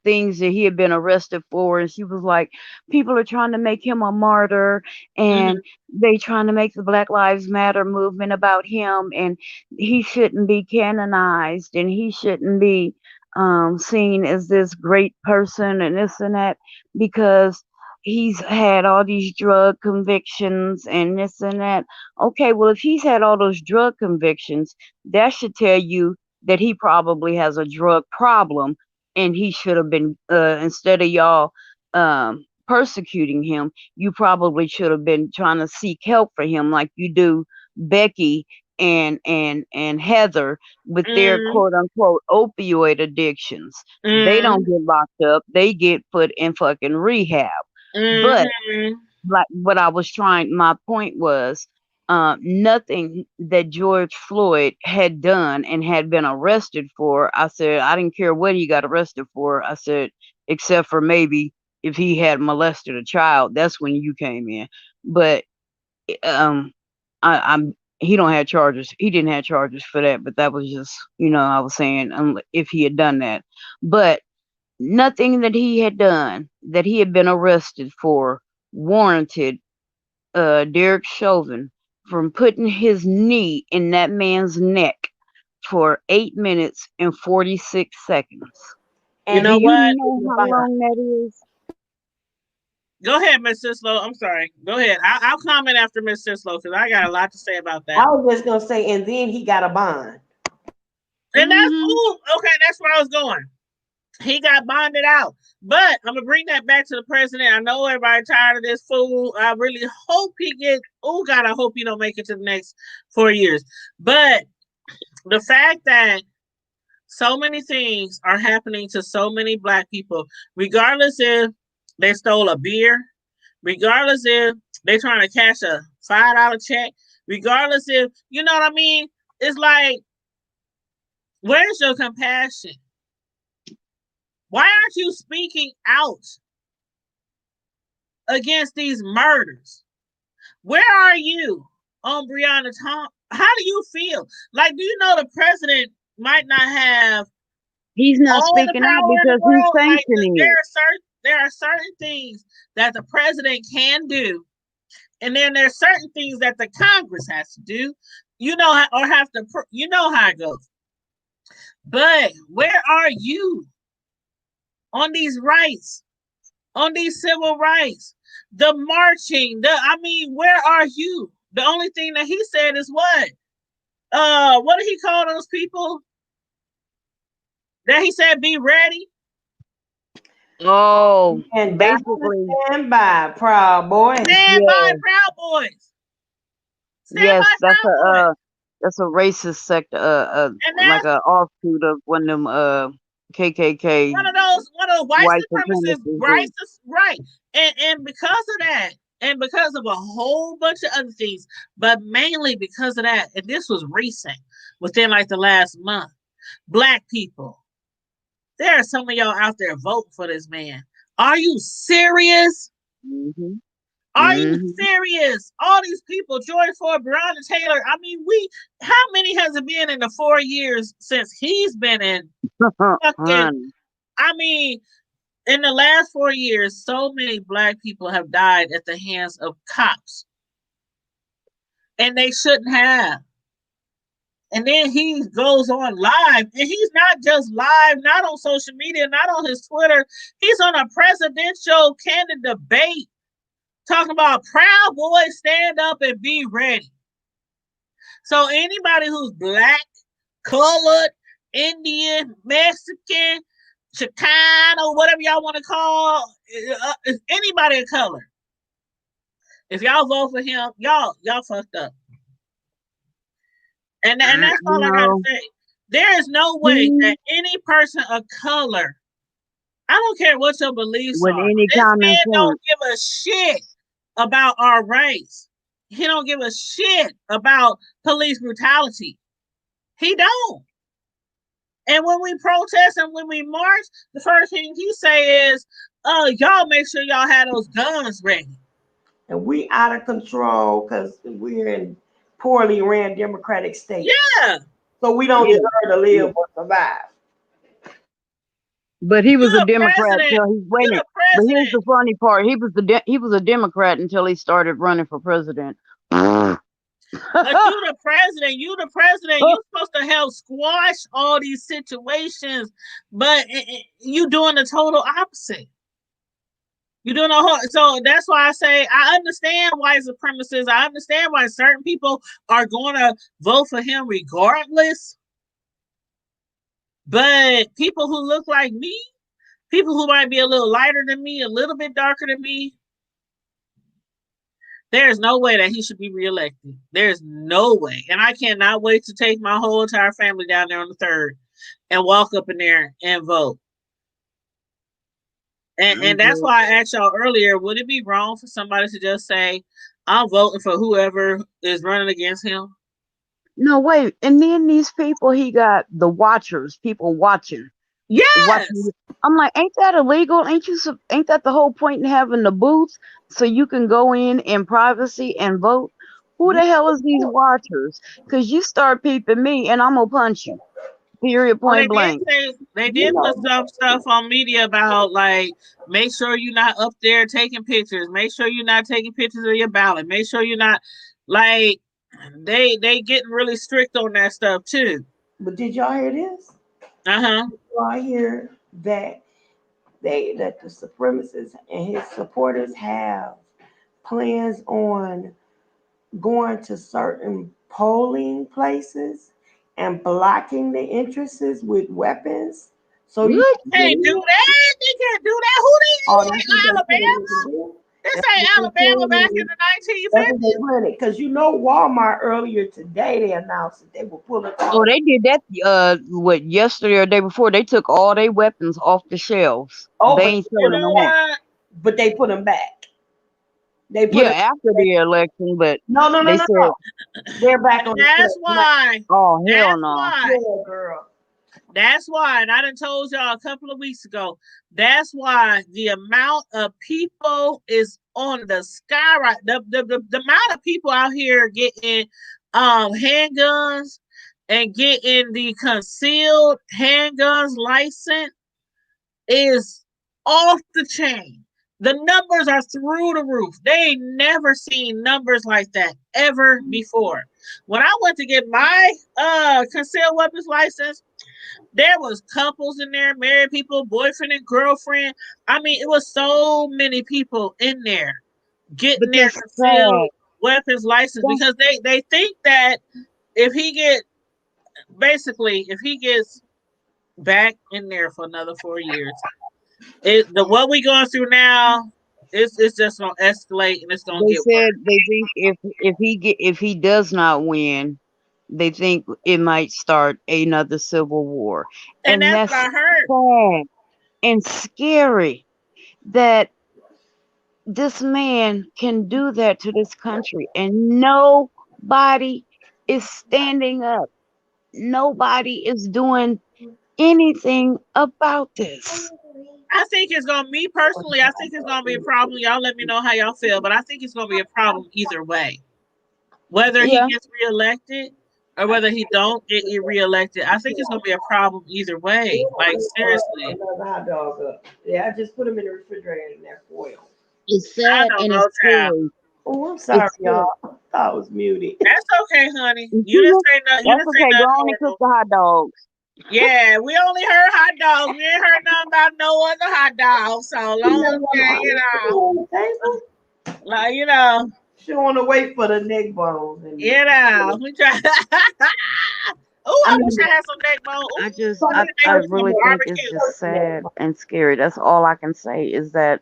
things that he had been arrested for, and she was like, people are trying to make him a martyr, Mm-hmm. and they trying to make the Black Lives Matter movement about him, and he shouldn't be canonized, and he shouldn't be seen as this great person and this and that because he's had all these drug convictions and this and that. Okay, well, if he's had all those drug convictions, that should tell you that he probably has a drug problem, and he should have been, instead of y'all persecuting him, you probably should have been trying to seek help for him like you do Becky and Heather with their Mm-hmm. quote unquote opioid addictions. They don't Mm-hmm. get locked up, they get put in fucking rehab. But Mm-hmm. like what I was trying, my point was, nothing that George Floyd had done and had been arrested for. I said, I didn't care what he got arrested for. I said, except for maybe if he had molested a child, that's when you came in. But um, I'm he don't have charges. He didn't have charges for that. But that was just, I was saying, if he had done that, but nothing that he had done that he had been arrested for warranted Derek Chauvin from putting his knee in that man's neck for 8 minutes and 46 seconds. You And Do know you what? know you're how fine. long that is? Go ahead, Miss Sislo. I'm sorry. Go ahead. I'll comment after Miss Sislo because I got a lot to say about that. I was just gonna say, and then he got a bond. And that's Mm-hmm. cool. Okay, that's where I was going. He got bonded out. But I'm gonna bring that back to the president. I know everybody tired of this fool. I really hope he gets. Oh God, I hope he don't make it to the next 4 years. But the fact that So many things are happening to so many black people, regardless if they stole a beer, regardless if they trying to cash a $5 check, regardless if you know what I mean. It's like, where's your compassion? Why aren't you speaking out against these murders? Where are you on Breonna Thompson? How do you feel? Like, do you know the president might not have He's not all the speaking out power in the because he's world? Like, sanctioning it. there are certain things that the president can do, and then there's certain things that the Congress has to do. You know, or have to. You know how it goes. But where are you on these rights? On these civil rights, the marching, where are you? The only thing that he said is what did he call those people that he said be ready? Oh, And basically, stand by, Proud Boy. Stand by, yeah, Proud Boys. Stand yes, by, Proud Boys. that's a racist sect, And like that's a offshoot of one of them KKK one of those white white supremacists, supremacist right? groups. Right. And because of that, and because of a whole bunch of other things, but mainly because of that, and this was recent, within like the last month, black people, there are some of y'all out there voting for this man. Are you serious? Hmm. Are you Hmm. serious? All these people, George Floyd, Breonna Taylor. How many has it been in the 4 years since he's been in fucking, Honey. I mean, in the last 4 years, so many black people have died at the hands of cops, and they shouldn't have. And then he goes on live, and he's not just live, not on social media, not on his Twitter. He's on a presidential candidate debate talking about Proud Boys, stand up and be ready. So anybody who's black, colored, Indian, Mexican, Chicano, whatever y'all want to call, anybody of color, if y'all vote for him, y'all fucked up. And that's You all I gotta know, say. There is no way he that any person of color, I don't care what your beliefs with are, any this common man don't sense. give a shit about our rights. He don't give a shit about police brutality. He don't. And when we protest and when we march, the first thing he say is, y'all make sure y'all have those guns ready. And we out of control because we're in poorly ran democratic states. Yeah. So we don't Yeah, deserve to yeah. live or survive. But he You was a the Democrat president. till he wait You a minute. the But here's president. the funny part: he was a Democrat until he started running for president. But you the president. You the president. You supposed to help squash all these situations, but you doing the total opposite. You doing a whole. So that's why I say I understand white supremacists. I understand why certain people are going to vote for him regardless. But people who look like me, people who might be a little lighter than me, a little bit darker than me, there's no way that he should be reelected. There's no way. And I cannot wait to take my whole entire family down there on the 3rd and walk up in there and vote. And that's why I asked y'all earlier, would it be wrong for somebody to just say, I'm voting for whoever is running against him? No, wait. And then these people, he got the watchers, people watching. Yes. I'm like, ain't that illegal? Ain't that the whole point in having the booth so you can go in privacy and vote? Who the hell is these watchers? Because you start peeping me and I'm gonna punch you. Period. Well, they Point did blank. say they You did put know, some stuff on media about like make sure you're not up there taking pictures. Make sure you're not taking pictures of your ballot. Make sure you're not like they getting really strict on that stuff too. but did y'all hear this? Uh-huh. Y'all hear that that the supremacists and his supporters have plans on going to certain polling places and blocking the entrances with weapons. So you What? Can't do that. They can't do that. Who they oh, in that's what they said they Alabama? can do. This That's ain't what they Alabama back in put the that's what 1950s. they put it. Because Walmart earlier today they announced that they were pulling Oh, all. they did that what yesterday or day before. They took all their weapons off the shelves. Oh, They but ain't You selling know no more. what? they put them back. They put Yeah, them. after the election, but No, no, no, they no, said, no. They're back And on the shelf. that's why. "Oh hell That's no." why. Yeah, girl. That's why, and I done told y'all a couple of weeks ago, that's why the amount of people is on the skyrocket. The amount of people out here getting handguns and getting the concealed handguns license is off the chain. The numbers are through the roof. They ain't never seen numbers like that ever before. When I went to get my concealed weapons license, there was couples in there, married people, boyfriend and girlfriend. I mean, it was so many people in there But getting their that's sad. concealed weapons license That's, because they think that if he get basically if he gets back in there for another 4 years, what we going through now, it's just gonna escalate and it's gonna they get worse. said they think if he does not win, they think it might start another civil war, And and that's what that's I heard. sad and scary that this man can do that to this country, and nobody is standing up. Nobody is doing anything about this. I think it's gonna me personally, I think it's gonna be a problem. Y'all let me know how y'all feel, but I think it's gonna be a problem either way. Whether he Yeah, gets reelected or whether he don't get reelected, I think it's gonna be a problem either way. Like seriously. Another hot dog up. Yeah, I just put them in the refrigerator and they're foil. it's I sad don't and it's know, child. scary. Oh, I'm sorry, It's y'all. sad. I was muted. That's okay, honey. You didn't Mhm. say nothing. You That's didn't say okay. Go nothing on and cook horrible. the hot dogs. Yeah, we only heard hot dogs. We ain't heard nothing about no other hot dogs. So You long know as what? On the table. like She want to wait for the neck bones. And we try. Oh, I I wish mean, I had some neck bone. I Oh, just, I I, need to make I me some really think it's barbecue. just sad and scary. That's all I can say is that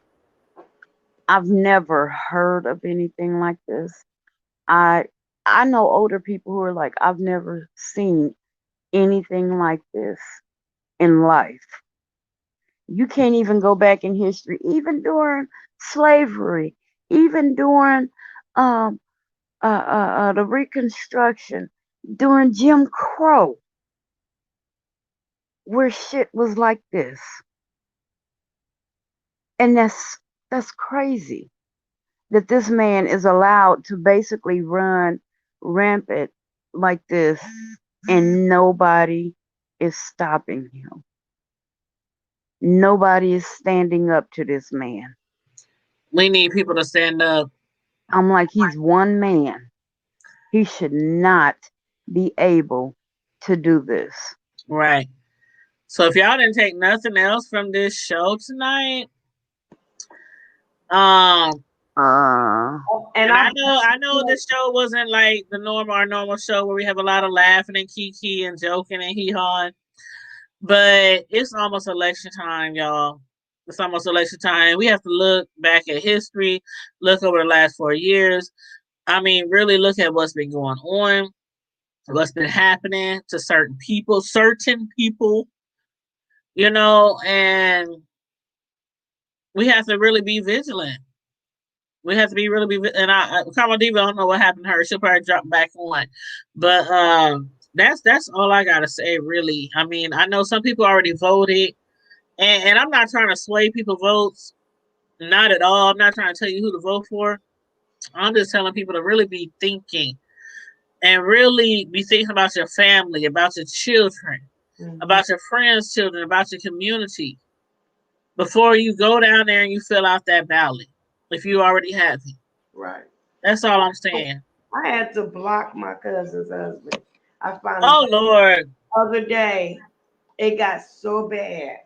I've never heard of anything like this. I, I know older people who are like, I've never seen anything like this in life. You can't even go back in history, even during slavery, even during um, the Reconstruction, during Jim Crow, where shit was like this, and that's crazy that this man is allowed to basically run rampant like this, and nobody is stopping him. Nobody is standing up to this man. We need people to stand up. I'm like, he's one man. He should not be able to do this. Right. So if y'all didn't take nothing else from this show tonight, um, and and I I know this show wasn't like our normal show where we have a lot of laughing and kiki and joking and hee hawing, but it's almost election time, y'all. It's almost election time. We have to look back at history, look over the last 4 years. I mean, really look at what's been going on, what's been happening to certain people, and we have to really be vigilant. We have to be really be, and Carmel Diva, I don't know what happened to her. She'll probably drop back on, but that's all I gotta say. Really, I mean, I know some people already voted, and I'm not trying to sway people's votes, not at all. I'm not trying to tell you who to vote for. I'm just telling people to really be thinking and really be thinking about your family, about your children, about your friends' children, about your community before you go down there and you fill out that ballot if you already have it. right. That's all I'm saying. I had to block my cousin's husband. I finally Oh Lord. the other day. It got so bad,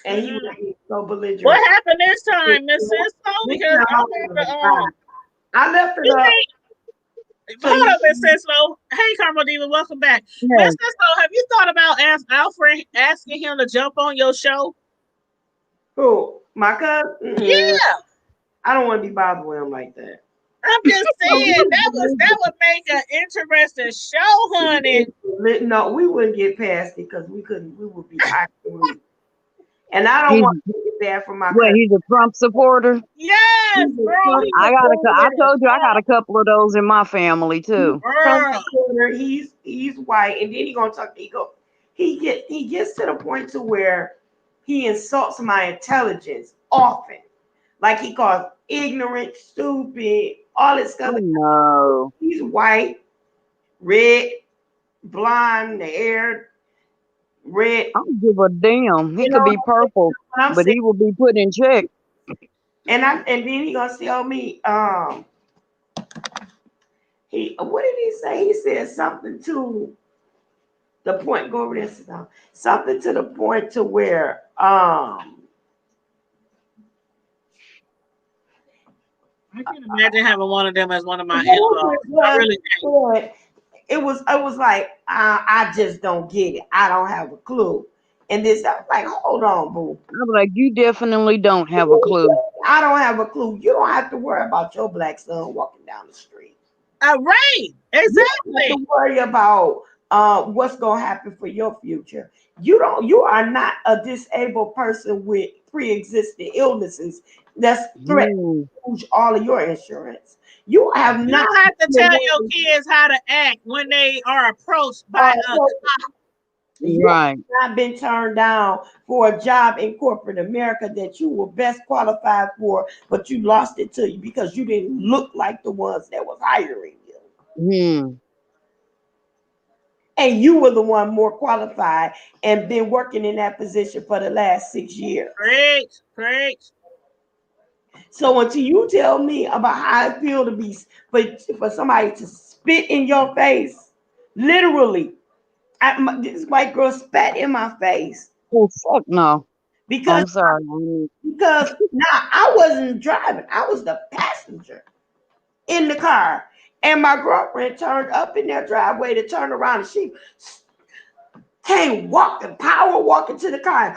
and he was being so belligerent. What happened this time, Miss Cisco? This Because I time remember I left it you up. So hold up, Miss Cisco. Hey Carmel Diva, welcome back. Yeah. Miss Cisco, have you thought about Alfred asking him to jump on your show? Who? My cousin? Yeah. I don't want to be bothered with him like that. I'm just saying that would make an interesting show, honey. No, we wouldn't get past it because we couldn't. We would be acting. And I don't He's want to get bad for my what? cousin. He's a Trump supporter. Yes, He's a girl. Trump He's I a got a. I supporter. told you I got a couple of those in my family too. Trump Girl. supporter. He's white, and then he gonna talk. He gets to the point to where he insults my intelligence often. Like he calls ignorant, stupid, all this stuff. Oh no! He's white, red, blonde, the hair, red. I don't give a damn. He You know could be purple, what I'm but saying? he will be put in check. And then he gonna tell me, he what did he say? He said something to the point. Go over there, sit down. Something to the point to where I can imagine having one of them as one of my in-laws. I really can't. it was like I just don't get it. I don't have a clue. And this I was like, hold on, boo. I'm like, you definitely don't have a clue. I don't have a clue. You don't have to worry about your black son walking down the street. Right. You don't have Exactly. to worry about what's gonna happen for your future. You are not a disabled person with pre-existing illnesses that's threatening Mm, to lose all of your insurance. You have You not don't have to tell your kids how to act when they are approached by a you have right. not been turned down for a job in corporate America that you were best qualified for, but you lost it to you because you didn't look like the ones that was hiring you. Hmm. And you were the one more qualified and been working in that position for the last 6 years. Preach. So until you tell me about how I feel to be for somebody to spit in your face, literally, this white girl spat in my face Oh fuck no! because I'm sorry. because now I wasn't driving, I was the passenger in the car, and my girlfriend turned up in their driveway to turn around, and she came walking, power walking to the car.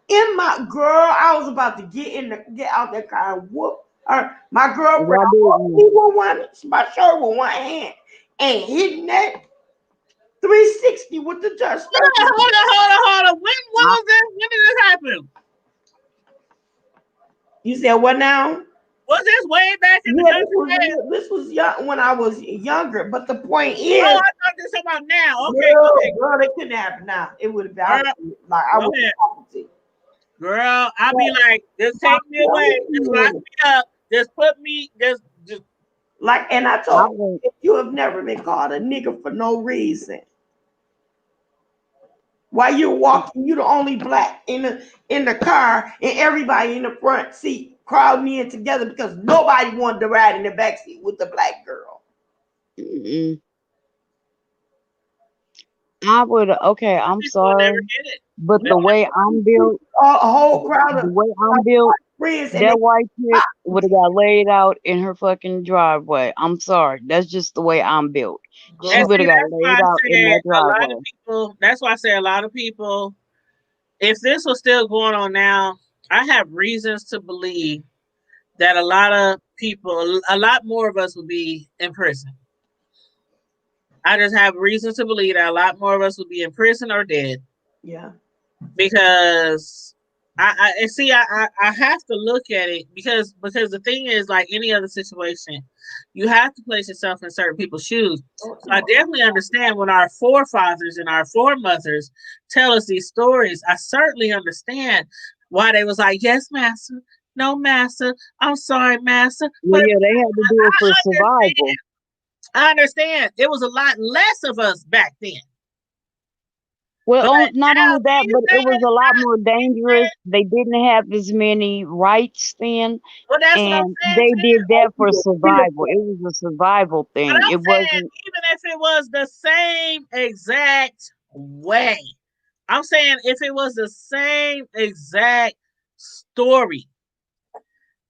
In my girl, I was about to get out that car and whoop her. My girlfriend, Why he didn't with my shirt with one hand and hitting that 360 with the just. Hold on. When was that? When did this happen? You said what now? Was this way back in the Yeah, country? this was young when I was younger. But the point Oh, is, I thought this about now. Okay, go ahead. girl, that couldn't happen now. It would have been Girl, like I go was ahead. talking to you. Girl, I'll be like, just take me away. Just lock me up. Just put me, just Like, and I I told went, you, you have never been called a nigga for no reason. While you're walking, you're the only black in the car, and everybody in the front seat crowding in together because nobody wanted to ride in the back seat with the black girl. mm-mm. I would. Okay, I'm people will never sorry, get it. but No, the way I'm built, a whole crowd the of way I'm built, friends, and they that white chick would have got laid out in her fucking driveway. I'm sorry, that's just the way I'm built. She And girl. would see, have got that's why laid I out in said that a lot of driveway. people. That's why I say a lot of people. If this was still going on now, I have reasons to believe that a lot of people, a lot more of us would be in prison. I just have reasons to believe that a lot more of us would be in prison or dead Yeah, because I see I have to look at it because the thing is like any other situation, you have to place yourself in certain people's shoes. So I definitely understand when our forefathers and our foremothers tell us these stories. I certainly understand why they was like, yes, master, no, master, I'm sorry, master, Well, but yeah, they had to do it for survival. I understand it was a lot less of us back then. Well, But not now, only that, but it was a lot more saying, dangerous. They didn't have as many rights then, well, that's what I'm and saying they too. did that for survival. It was a survival But thing. I'm It saying, wasn't. even if it was the same exact way, I'm saying if it was the same exact story,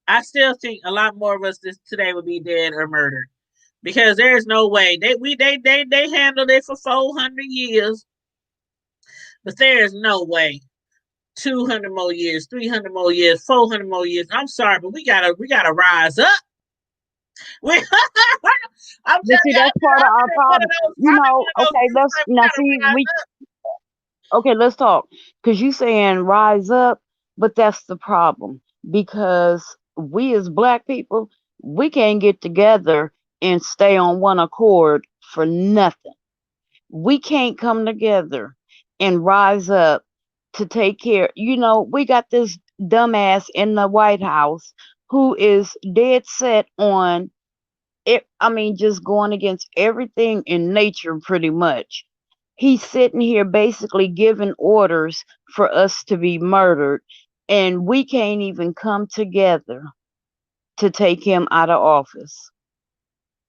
I still think a lot more of us today would be dead or murdered because there's no way they handled it for 400 years, but there is no way 200 more years, 300 more years, 400 more years. I'm sorry, but we gotta rise up. We, I'm telling But see, you, that's part of I've our been in one of problem. those. You I've been know, one of those okay, groups let's like we now gotta see rise we up. okay, let's talk. Cause you saying rise up, but that's the problem. Because we as black people, we can't get together and stay on one accord for nothing. We can't come together and rise up to take care. You know, we got this dumbass in the White House who is dead set on it. I mean, just going against everything in nature pretty much. He's sitting here basically giving orders for us to be murdered, and we can't even come together to take him out of office.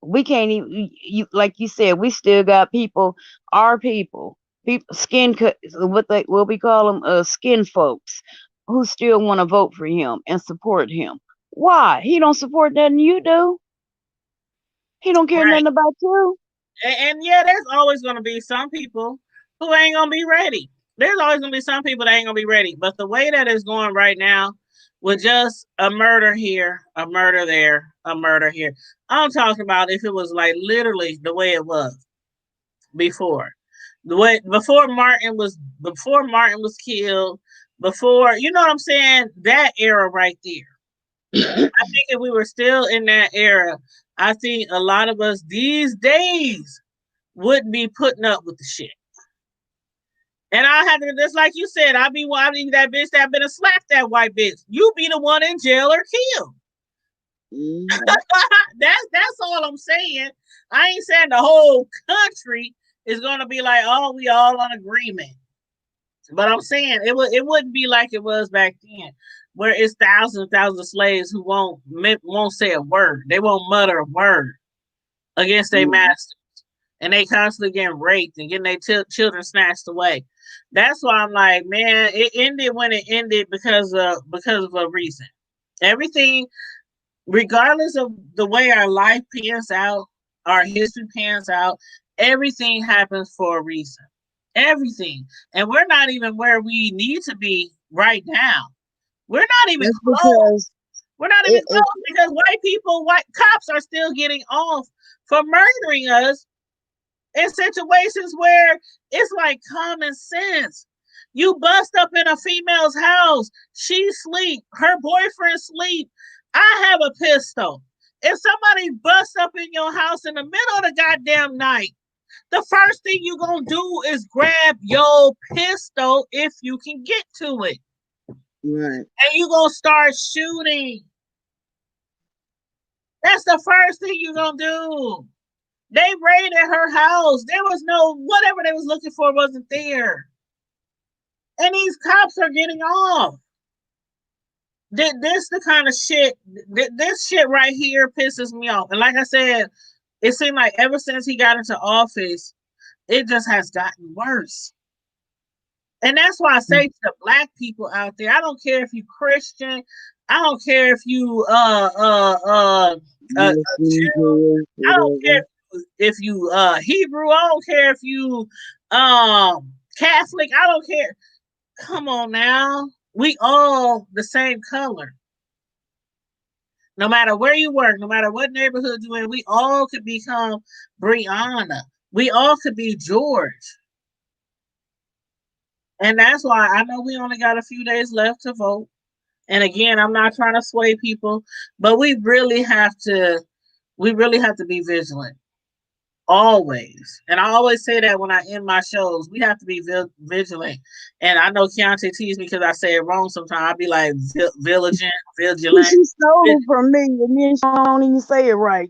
We can't even, like you said, we still got people, our people, what we call them, skin folks, who still want to vote for him and support him. Why? He don't support nothing you do. He don't care Right. nothing about you. And yeah, there's always gonna be some people who ain't gonna be ready. There's always gonna be some people that ain't gonna be ready. But the way that it's going right now, with just a murder here, a murder there, a murder here. I'm talking about if it was like literally the way it was before. The way before Martin was killed, before you know what I'm saying, that era right there. I think if we were still in that era, I think a lot of us these days wouldn't be putting up with the shit. And I have to, just like you said, I be that bitch that better slap that white bitch. You be the one in jail or killed. Mhm. That's all I'm saying. I ain't saying the whole country is gonna be like, oh, we all on agreement. But I'm saying it wouldn't be like it was back then, where it's thousands and thousands of slaves who won't say a word. They won't mutter a word against their Mhm. master, and they constantly getting raped and getting their children snatched away. That's why I'm like, man, it ended when it ended because of a reason. Everything, regardless of the way our life pans out, our history pans out, everything happens for a reason. Everything, and we're not even where we need to be right now. We're not even That's close. because We're not even it close because white cops are still getting off for murdering us in situations where it's like common sense. You bust up in a female's house, she sleep, her boyfriend sleep. I have a pistol. If somebody busts up in your house in the middle of the goddamn night, the first thing you gonna do is grab your pistol if you can get to it. right. And you gonna start shooting. That's the first thing you gonna do. They raided her house. There was no whatever they was looking for wasn't there. And these cops are getting off. This the kind of shit. This shit right here pisses me off. And like I said, it seemed like ever since he got into office, it just has gotten worse. And that's why I say to the black people out there, I don't care if you Christian, I don't care if you a Muslim, Jew, Jewish, I don't care whatever. if you Hebrew, I don't care if you Catholic, I don't care. Come on now. We all the same color. No matter where you work, no matter what neighborhood you in, we all could become Brianna. We all could be George. And that's why I know we only got a few days left to vote. And again, I'm not trying to sway people, but we really have to be vigilant always. And I always say that when I end my shows, we have to be vigilant. And I know Keontae teased me because I say it wrong sometimes. I'll be like vigilant. She stole it from me, and then she don't even say it right.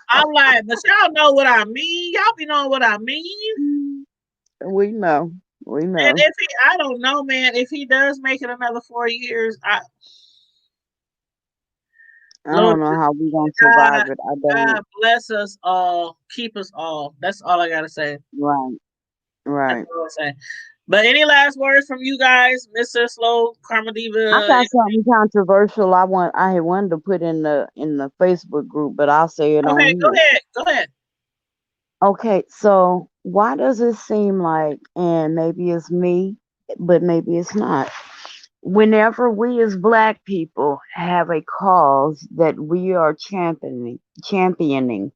I'm like, but y'all know what I mean. Y'all be knowing what I mean. We know. We And know. if I don't know, man, if he does make it another 4 years, I Lord, don't know how we gonna God, survive it. I God don't. bless us all, keep us all. That's all I gotta say. Right. That's Right. all I'm saying. But any last words from you guys, Mr. Slow, Karma I Diva? got something controversial. I had wanted to put in the Facebook group, but I'll say it on Okay, go here. ahead. Go ahead. Okay, so why does it seem like, and maybe it's me, but maybe it's not. Whenever we as black people have a cause that we are championing,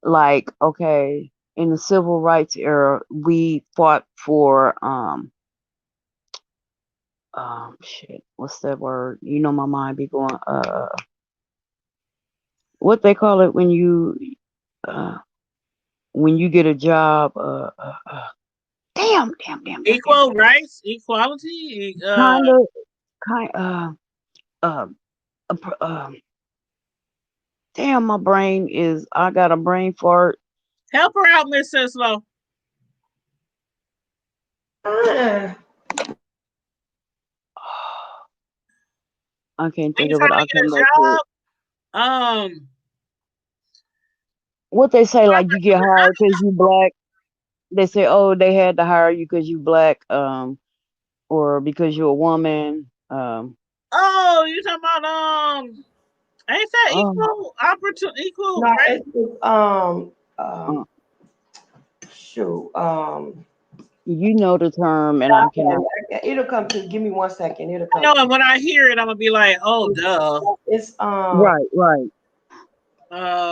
like, okay, in the civil rights era, we fought for shit, what's that word? You know, my mind be going, what they call it uh when you get a job, damn, Equal rights, equality. kind of, kind, uh, uh, uh, damn, my brain is, I got a brain fart. Help her out, Miss Sislo. Ah, I can't When think you're of it. trying I'll to get come a back to it. job, What they say, like you get hired because you black. They say, oh, they had to hire you because you black, or because you're a woman. oh, you talking about ain't that Oh, equal opportunity, equal no, right? it's just, uh, shoot, you know the term, and I cannot. it'll come to. Give me 1 second. It'll I come. know, and when I hear it, I'm gonna be like, oh, duh. It's Right, right.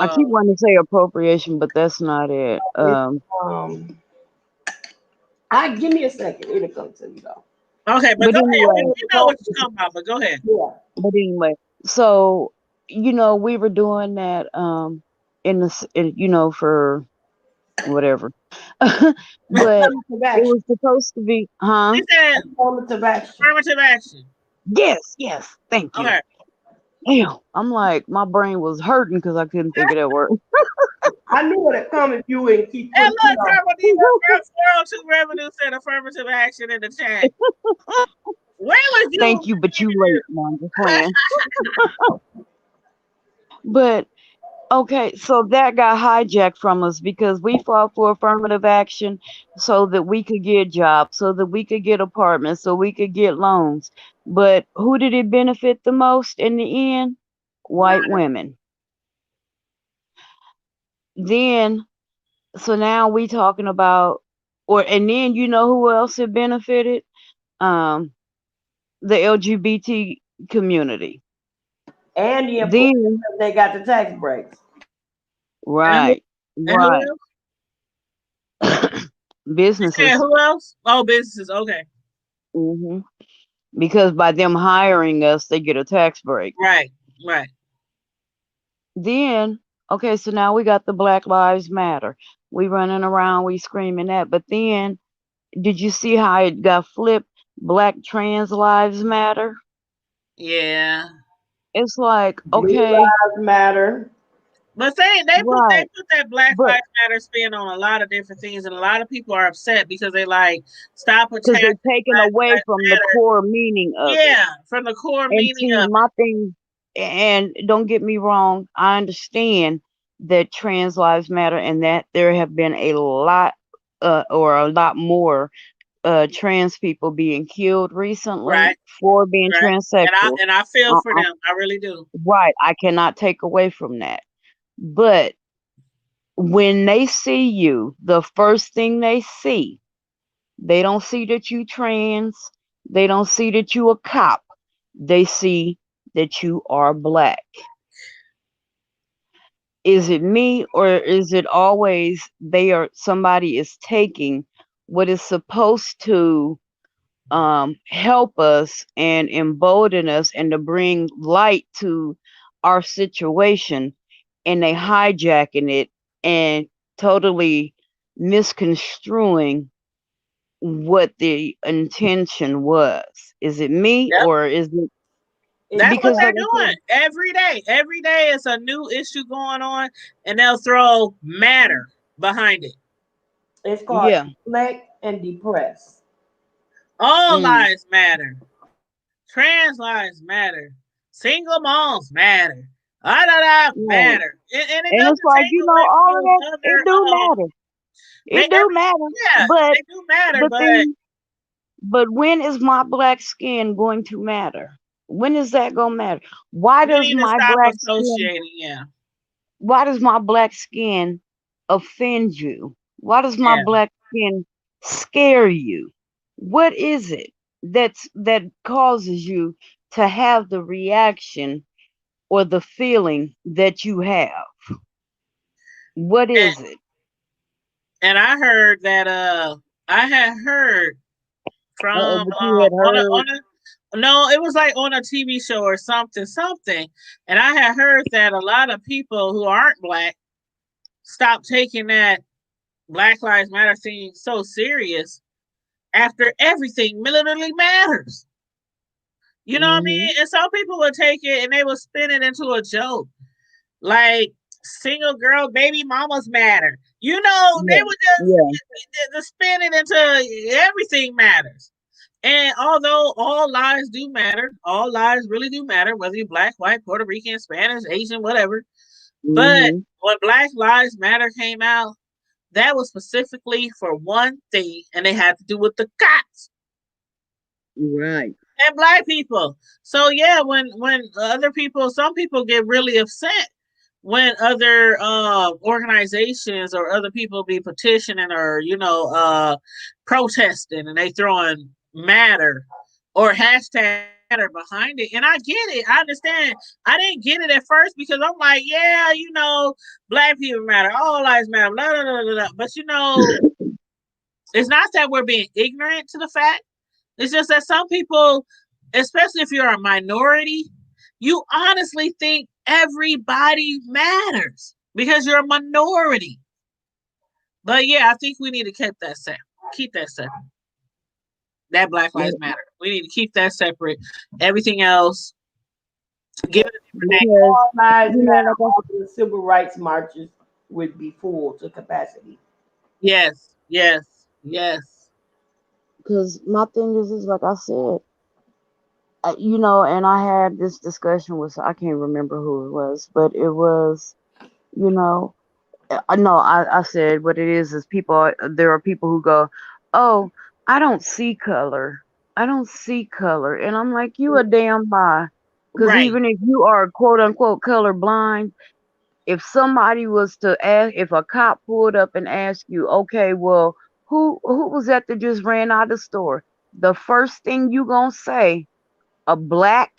I Uh, keep wanting to say appropriation, but that's not it. it's um. I give me a second. It'll come to me though. okay, but But go ahead. anyway, We know what you're talking about, but go ahead. Yeah. but anyway, so we were doing that for whatever, but Affirmative it action. was supposed to be, huh? She said Affirmative action. affirmative action. Yes, yes. Thank you. Okay. Damn, I'm like, my brain was hurting because I couldn't think of that word. I knew it'd come if you would keep And putting. look, Carmelita from 402 Revenue said affirmative action in the chat. Where was you Thank you, when but we you late. No, I'm just playing. But okay, so that got hijacked from us because we fought for affirmative action so that we could get jobs, so that we could get apartments, so we could get loans. But who did it benefit the most in the end? White women. Then, so now we talking about, and then you know who else it benefited? Um, the LGBT community. And the employees, Then, they got the tax breaks. and who right, and who right. else? She said Businesses. who else? Oh, businesses. Okay. hmm Because by them hiring us, they get a tax break. Right. Right. Then, okay, so now we got the Black Lives Matter. We running around, we screaming that. But then, did you see how it got flipped? Black trans lives matter. Yeah. It's like, Blue okay, lives matter. But they right, put that Black but Lives Matter spin on a lot of different things, and a lot of people are upset because they like stop because attaching they're taking Black away Lives from the Matter. core meaning of it. Yeah, from the core And meaning see, of my thing, and don't get me wrong, I understand that trans lives matter and that there have been a lot, or a lot more, trans people being killed it. recently Right, for being right. transsexual. And I feel for Uh, them. I really do. right, I cannot take away from that. But when they see you, the first thing they don't see that you trans, they don't see that you a cop, they see that you are black. Is it me, or is it always somebody is taking what is supposed to help us and embolden us and to bring light to our situation, and they hijacking it and totally misconstruing what the intention was? Is it me, Yep. or is it It's That's what because, they're like I doing said, every day. Every day is a new issue going on, and they'll throw matter behind it. it's called yeah, deflect and depress. All mm, lives matter. Trans lives matter. Single moms matter. right. Matter. And it And it's doesn't like, take away from all of that, those it other do matter. they It do every matter. yeah, But they do matter, the but thing, but when is my black skin going to matter? When is that going to matter? Why we does need to my stop black skin, associating. Yeah. why does my black skin offend you? Why does my Yeah. black skin scare you? What is it? that causes you to have the reaction or the feeling that you have? What And, is it? and I heard that I had heard Uh-oh, from but you had heard. on a no, it was like on a TV show or something. And I had heard that a lot of people who aren't black stopped taking that Black Lives Matter thing so serious after everything literally matters. You know what I Hmm. mean? And some people would take it and they would spin it into a joke. Like single girl baby mamas matter. You know, they Yeah, would yeah, just spin it into everything matters. And although all lives do matter, all lives really do matter, whether you're black, white, Puerto Rican, Spanish, Asian, whatever. But hmm, when Black Lives Matter came out, that was specifically for one thing, and they had to do with the cops right. and black people. So yeah, when other people, some people get really upset when other organizations or other people be petitioning or protesting and they throwing matter or hashtag matter behind it. And I get it. I understand. I didn't get it at first because I'm like, yeah, black people matter, all lives matter, blah blah blah blah. Blah. But it's not that we're being ignorant to the fact. It's just that some people, especially if you're a minority, you honestly think everybody matters because you're a minority. But yeah, I think we need to keep that separate. Keep that separate. That Black Yeah, Lives Matter. We need to keep that separate. Everything else, give it a different name. because All lives matter. like I All the civil rights marches would be full to capacity. Yes, yes, yes. because my thing is like I said, and I had this discussion with, I can't remember who it was, but it was, you know, I know I said what it is people there are people who go, oh, I don't see color. I don't see color. And I'm like, you a damn lie. Because Right. even if you are quote unquote color blind, if somebody was to ask, if a cop pulled up and asked you, okay, well, who was that just ran out of the store? The first thing you gonna say, a black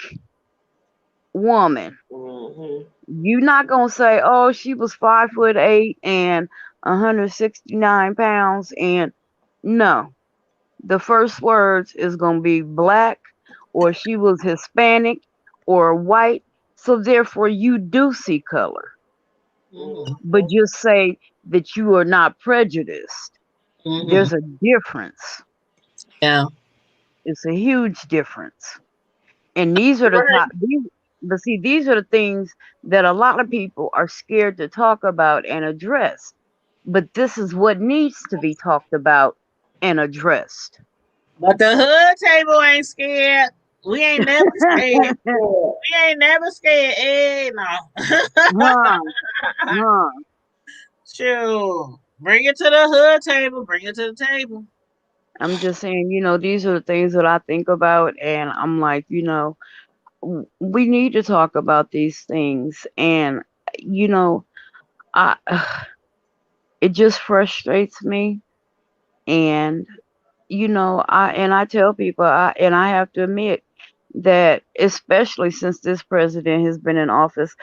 woman. Hmm. You not gonna say, oh, she was 5'8" and 169 pounds, and no. The first words is gonna be black, or she was Hispanic or white. So therefore you do see color. Mm-hmm. But just say that you are not prejudiced. Mm-hmm. There's a difference. Yeah. It's a huge difference. And these are the Right. top but see, these are the things that a lot of people are scared to talk about and address. But this is what needs to be talked about and addressed. But the hood table ain't scared. We ain't never scared. We ain't never scared. Hey, no. Huh, huh. Sure. Bring it to the hood table. Bring it to the table. I'm just saying, these are the things that I think about, and I'm like, we need to talk about these things, and you know, I it just frustrates me, and I tell people, I have to admit that, especially since this president has been in office,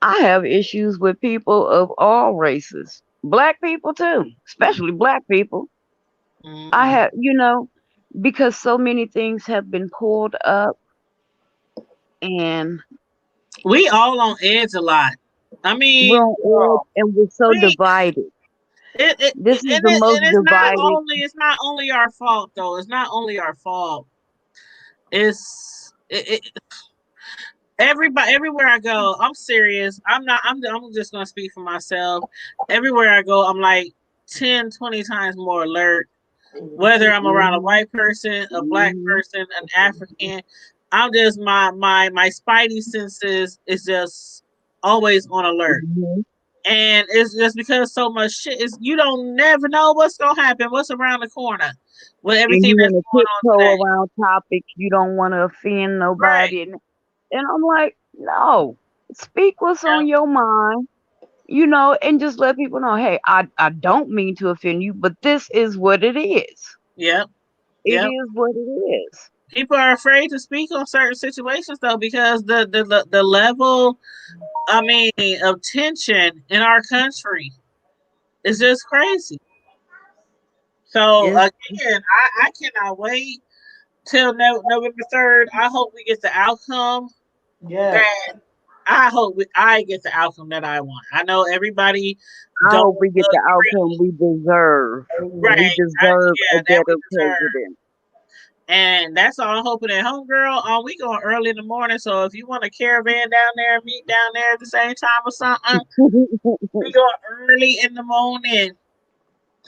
I have issues with people of all races, black people too, especially black people. I Mm. have, because so many things have been pulled up, and We all on edge a lot. I we're mean, on edge and we're so we divided. This is the most and divided. it's not only our fault though. It's not only our fault. Everybody everywhere I go. I'm serious. I'm not. I'm just gonna speak for myself. Everywhere I go, I'm like 10, 20 times more alert. Whether I'm around a Hmm. white person, a black Hmm. person, an African, I'm just my spidey senses is just always on alert. Hmm. And it's just because so much shit is you don't never know what's gonna happen, what's around the corner with And everything you that's want to going on tiptoe today. around topics. You don't want to offend Right. nobody. And I'm like, no, speak what's Yeah. on your mind, and just let people know, hey, I don't mean to offend you, but this is what it is. Yep. It Yep. is what it is. People are afraid to speak on certain situations though because the level, I mean, of tension in our country is just crazy. So It's again, I cannot wait till November 3rd. I hope we get the outcome Yes. that I get the outcome that I want. I know everybody I don't hope we get the outcome agree, we deserve. right? We deserve a Yeah, that we better deserve. president. And that's all I'm hoping at home, girl. We going early in the morning, so if you want a caravan down there, meet down there at the same time or something, we go early in the morning.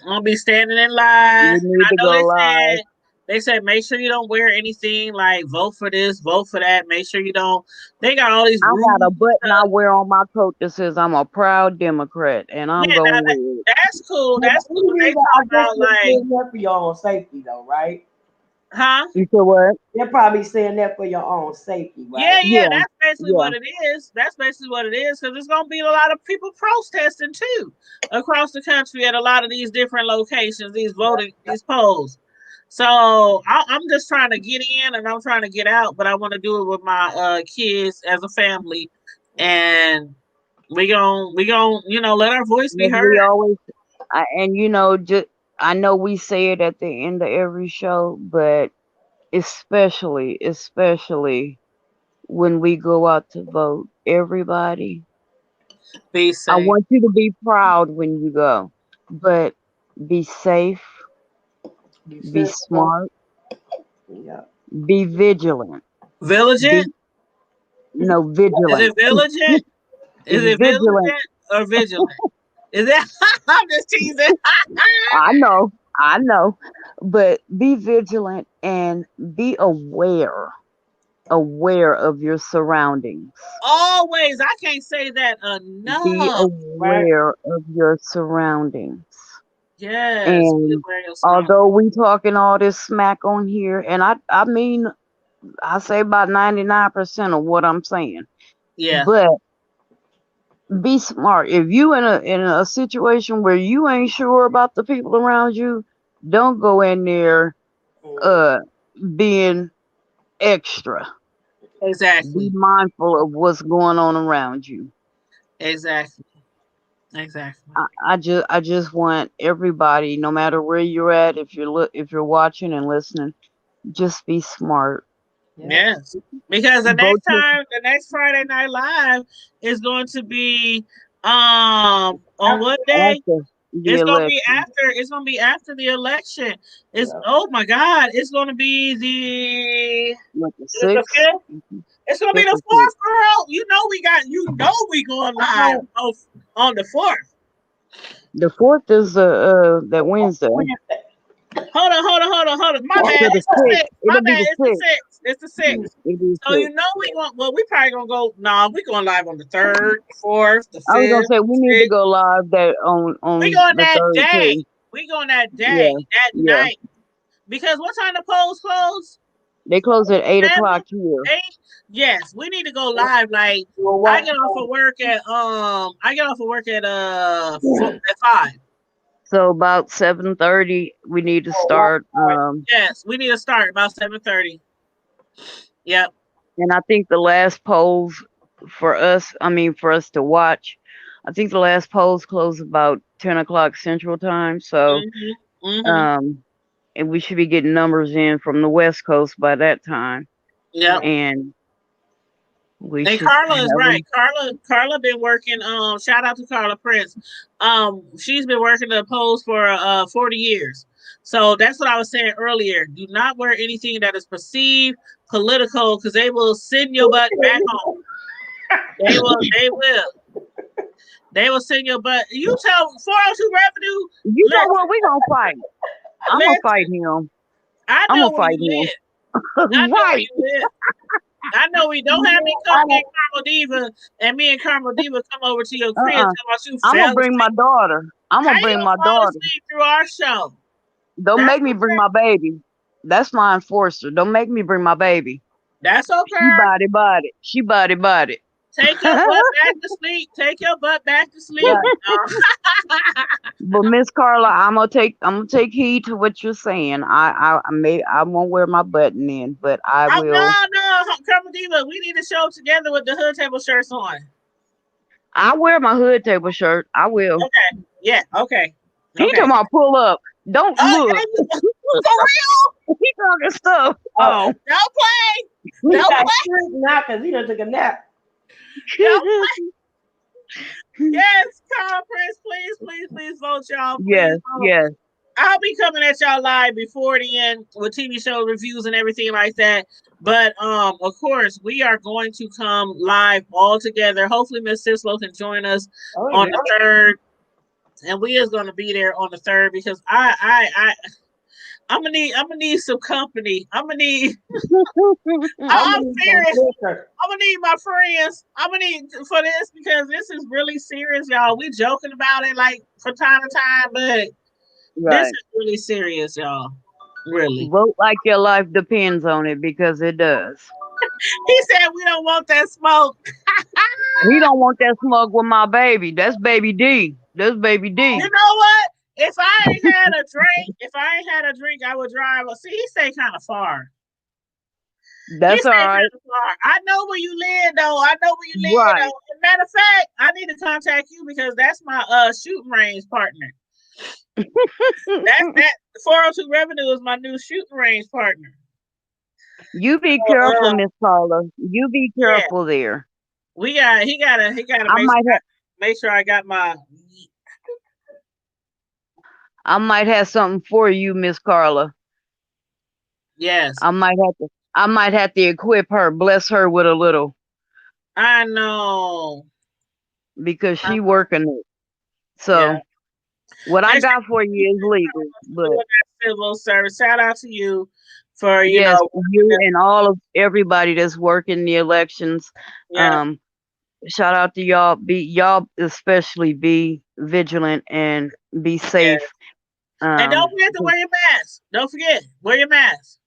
I'm gonna be standing in line. We need I to know go live. they said make sure you don't wear anything like vote for this, vote for that. Make sure you don't. They got all these I rules got a and button I stuff. wear on my coat that says I'm a proud Democrat, and I'm Yeah, now gonna wear it. that's cool. But That's cool. They I talk guess about they're like, saying that for your own safety, though, right? huh? You said what? They're probably saying that for your own safety, right? Yeah, Yeah, that's basically yeah. what it is. That's basically what it is because there's gonna be a lot of people protesting too across the country at a lot of these different locations, these polls. So I'm just trying to get in and I'm trying to get out, but I want to do it with my kids as a family, and we gon' let our voice be As we heard. always, and just I know we say it at the end of every show, but especially when we go out to vote, everybody, Be I safe. want you to be proud when you go, but be safe, Be be sensible. smart, Yeah. be vigilant, be Vigilant? no Is vigilant, it vigilant? Is it vigilant. vigilant or vigilant? Is that? I'm just teasing. I know, but be vigilant and be aware of your surroundings. Always. I can't say that Be enough. Right. aware of your surroundings. Yes. Be And aware of your surroundings. although we talking all this smack on here, and I mean I say about 99% of what I'm saying, Yeah. but be smart. If you in a situation where you ain't sure about the people around you, don't go in there uh being extra. Be Exactly. mindful of what's going on around you. Exactly. Exactly. I just want everybody, no matter where you're at, if you're watching and listening, just be smart. Yeah. Yes. Because Vote your the next Friday Night Live is going to be on After what that, day? after the election. It's gonna be after the election. It's yeah. oh my god, it's gonna be the What, the the sixth, fifth. It's gonna be fifth the or sixth? fourth, girl. We going live Oh, on the fourth. The fourth is that Wednesday. Wednesday. Hold on. My bad. So the It's the sixth. sixth. My It'll be bad. the It's the sixth. sixth. It's the sixth. It'll be So the sixth. we probably gonna go. Nah, we going live on the third, the fourth, the I was gonna fifth, say the we need to sixth. go live that We on going the that third day. too. We going that day, Yeah, that yeah. night. Because what time the polls close? They close at 8 o'clock 7, here. 8. Yes, we need to go live. Like Well, what? I get off of work at 5. So about 7:30, we need to What? start. Yes, we need to start about 7:30. Yep. And I think the last polls for us, I mean for us to watch, I think the last polls close about 10 o'clock Central Time. So Mhm. Mhm. um, and we should be getting numbers in from the West Coast by that time, Yep. Yeah. and we And should Carla is have right. them. Carla been working. Shout out to Carla Prince. She's been working the polls for 40 years. So that's what I was saying earlier. Do not wear anything that is perceived political because they will send your butt back home. They will. They will. They will send your butt. You tell 402 Revenue. You know Listen, what? We gonna fight. I'm gonna fight listen. him. I I'm know gonna where fight you him. live. I know where Right. you live. I know we don't have me come get Carmel Diva and me and Carmel Diva come over to your crib Uh-uh. talking about you I'm gonna fell bring my asleep. daughter. I'm How gonna you bring gonna my fall daughter. asleep through our show? Don't That's make me bring okay. my baby. That's my enforcer. Don't make me bring my baby. That's She okay. body body. She body body. Take your butt back to sleep. Take your butt back to sleep. But Miss Carla, I'm gonna take heed to what you're saying. I won't wear my button in, but I Oh, will. no, Carmen Diva, we need to show up together with the hood table shirts on. I wear my hood table shirt. I will. Okay. Yeah. Okay. He talking about pull up. Don't look. For real? He talking stuff. Oh. Don't play. We Don't got play. sleep now because he done took a nap. Don't play. Yes, conference, please vote, y'all. Please Yes, vote. yes. I'll be coming at y'all live before the end with TV show reviews and everything like that. But of course, we are going to come live all together. Hopefully, Miss Sislo can join us on the 3rd, and we is going to be there on the 3rd because I'm gonna need some company. I'm serious. I'm gonna need my friends. I'm gonna need for this because this is really serious, y'all. We joking about it like from time to time, but this is really serious, y'all. Really. Vote like your life depends on it because it does. He said we don't want that smoke. He don't want that smoke with my baby. That's baby D. That's baby D. You know what? If I ain't had a drink, I would drive. See, he stay kind of far. That's all right. I know where you live, though. Though. Matter of fact, I need to contact you because that's my shooting range partner. that 402 Revenue is my new shooting range partner. You be careful, Miss Carla. You be careful there. He gotta make sure I got my. I might have something for you, Miss Carla. Yes. I might have to equip her, bless her with a little. I know. Because she working it. So what I got for you is legal. But civil service. Shout out to you for you and everybody that's working the elections. Yeah. Shout out to y'all. Y'all especially be vigilant and be safe. And don't forget to wear your mask. Don't forget, wear your mask.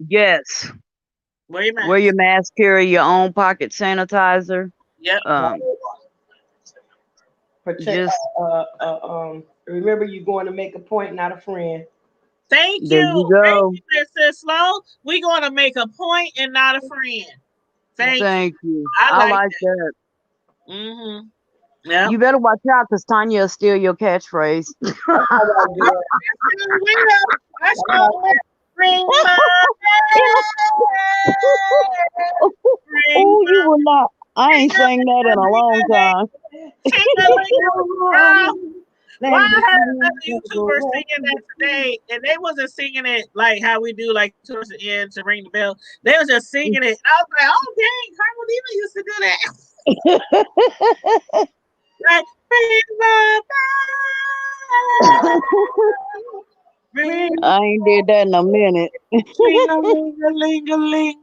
Yes. Wear your mask. Wear your mask. Carry your own pocket sanitizer. Yep. Remember, you're going to make a point, not a friend. Thank you. There you go. Thank you, Mr. Slow. We're going to make a point and not a friend. Thank you. I like that. Mm-hmm. Yeah. You better watch out because Tanya will steal your catchphrase. Oh, you will not. I ain't sang that in a long time. Well, I heard another YouTuber singing that today, and they wasn't singing it like how we do, like towards the end to ring the bell. They was just singing it. I was like, "Oh dang, Carmen Diva used to do that." Like, I ain't did that in a minute. Ling-a-ling-a-ling-a-ling.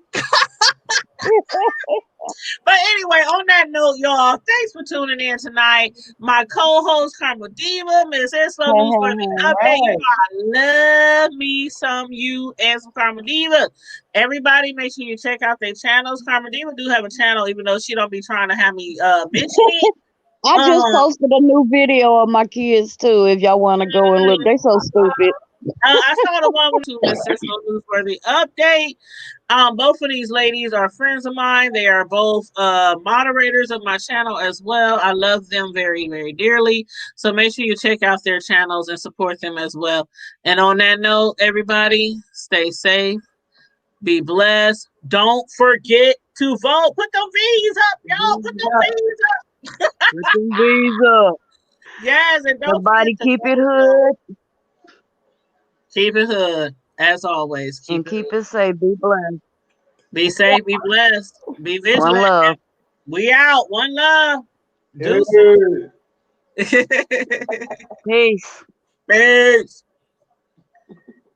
But anyway, on that note, y'all, thanks for tuning in tonight. My co-host, Karma Diva, Miss Isla, Newsworthy Update. You know, I love me some you and some Karma Diva. Everybody, make sure you check out their channels. Karma Diva do have a channel, even though she don't be trying to have me mention it. I just posted a new video of my kids too. If y'all want to go and look, they so stupid. I saw the one with Miss Cisco Newsworthy Update. Both of these ladies are friends of mine. They are both moderators of my channel as well. I love them very, very dearly. So make sure you check out their channels and support them as well. And on that note, everybody, stay safe, be blessed. Don't forget to vote. Put them V's up, y'all. Put them V's up. Put them V's up. Yes, and don't everybody keep it hood. Keep it hood, as always. Keep it safe. Be blessed. Be safe. Be blessed. Be vigilant. One love. We out. One love. Peace. Peace.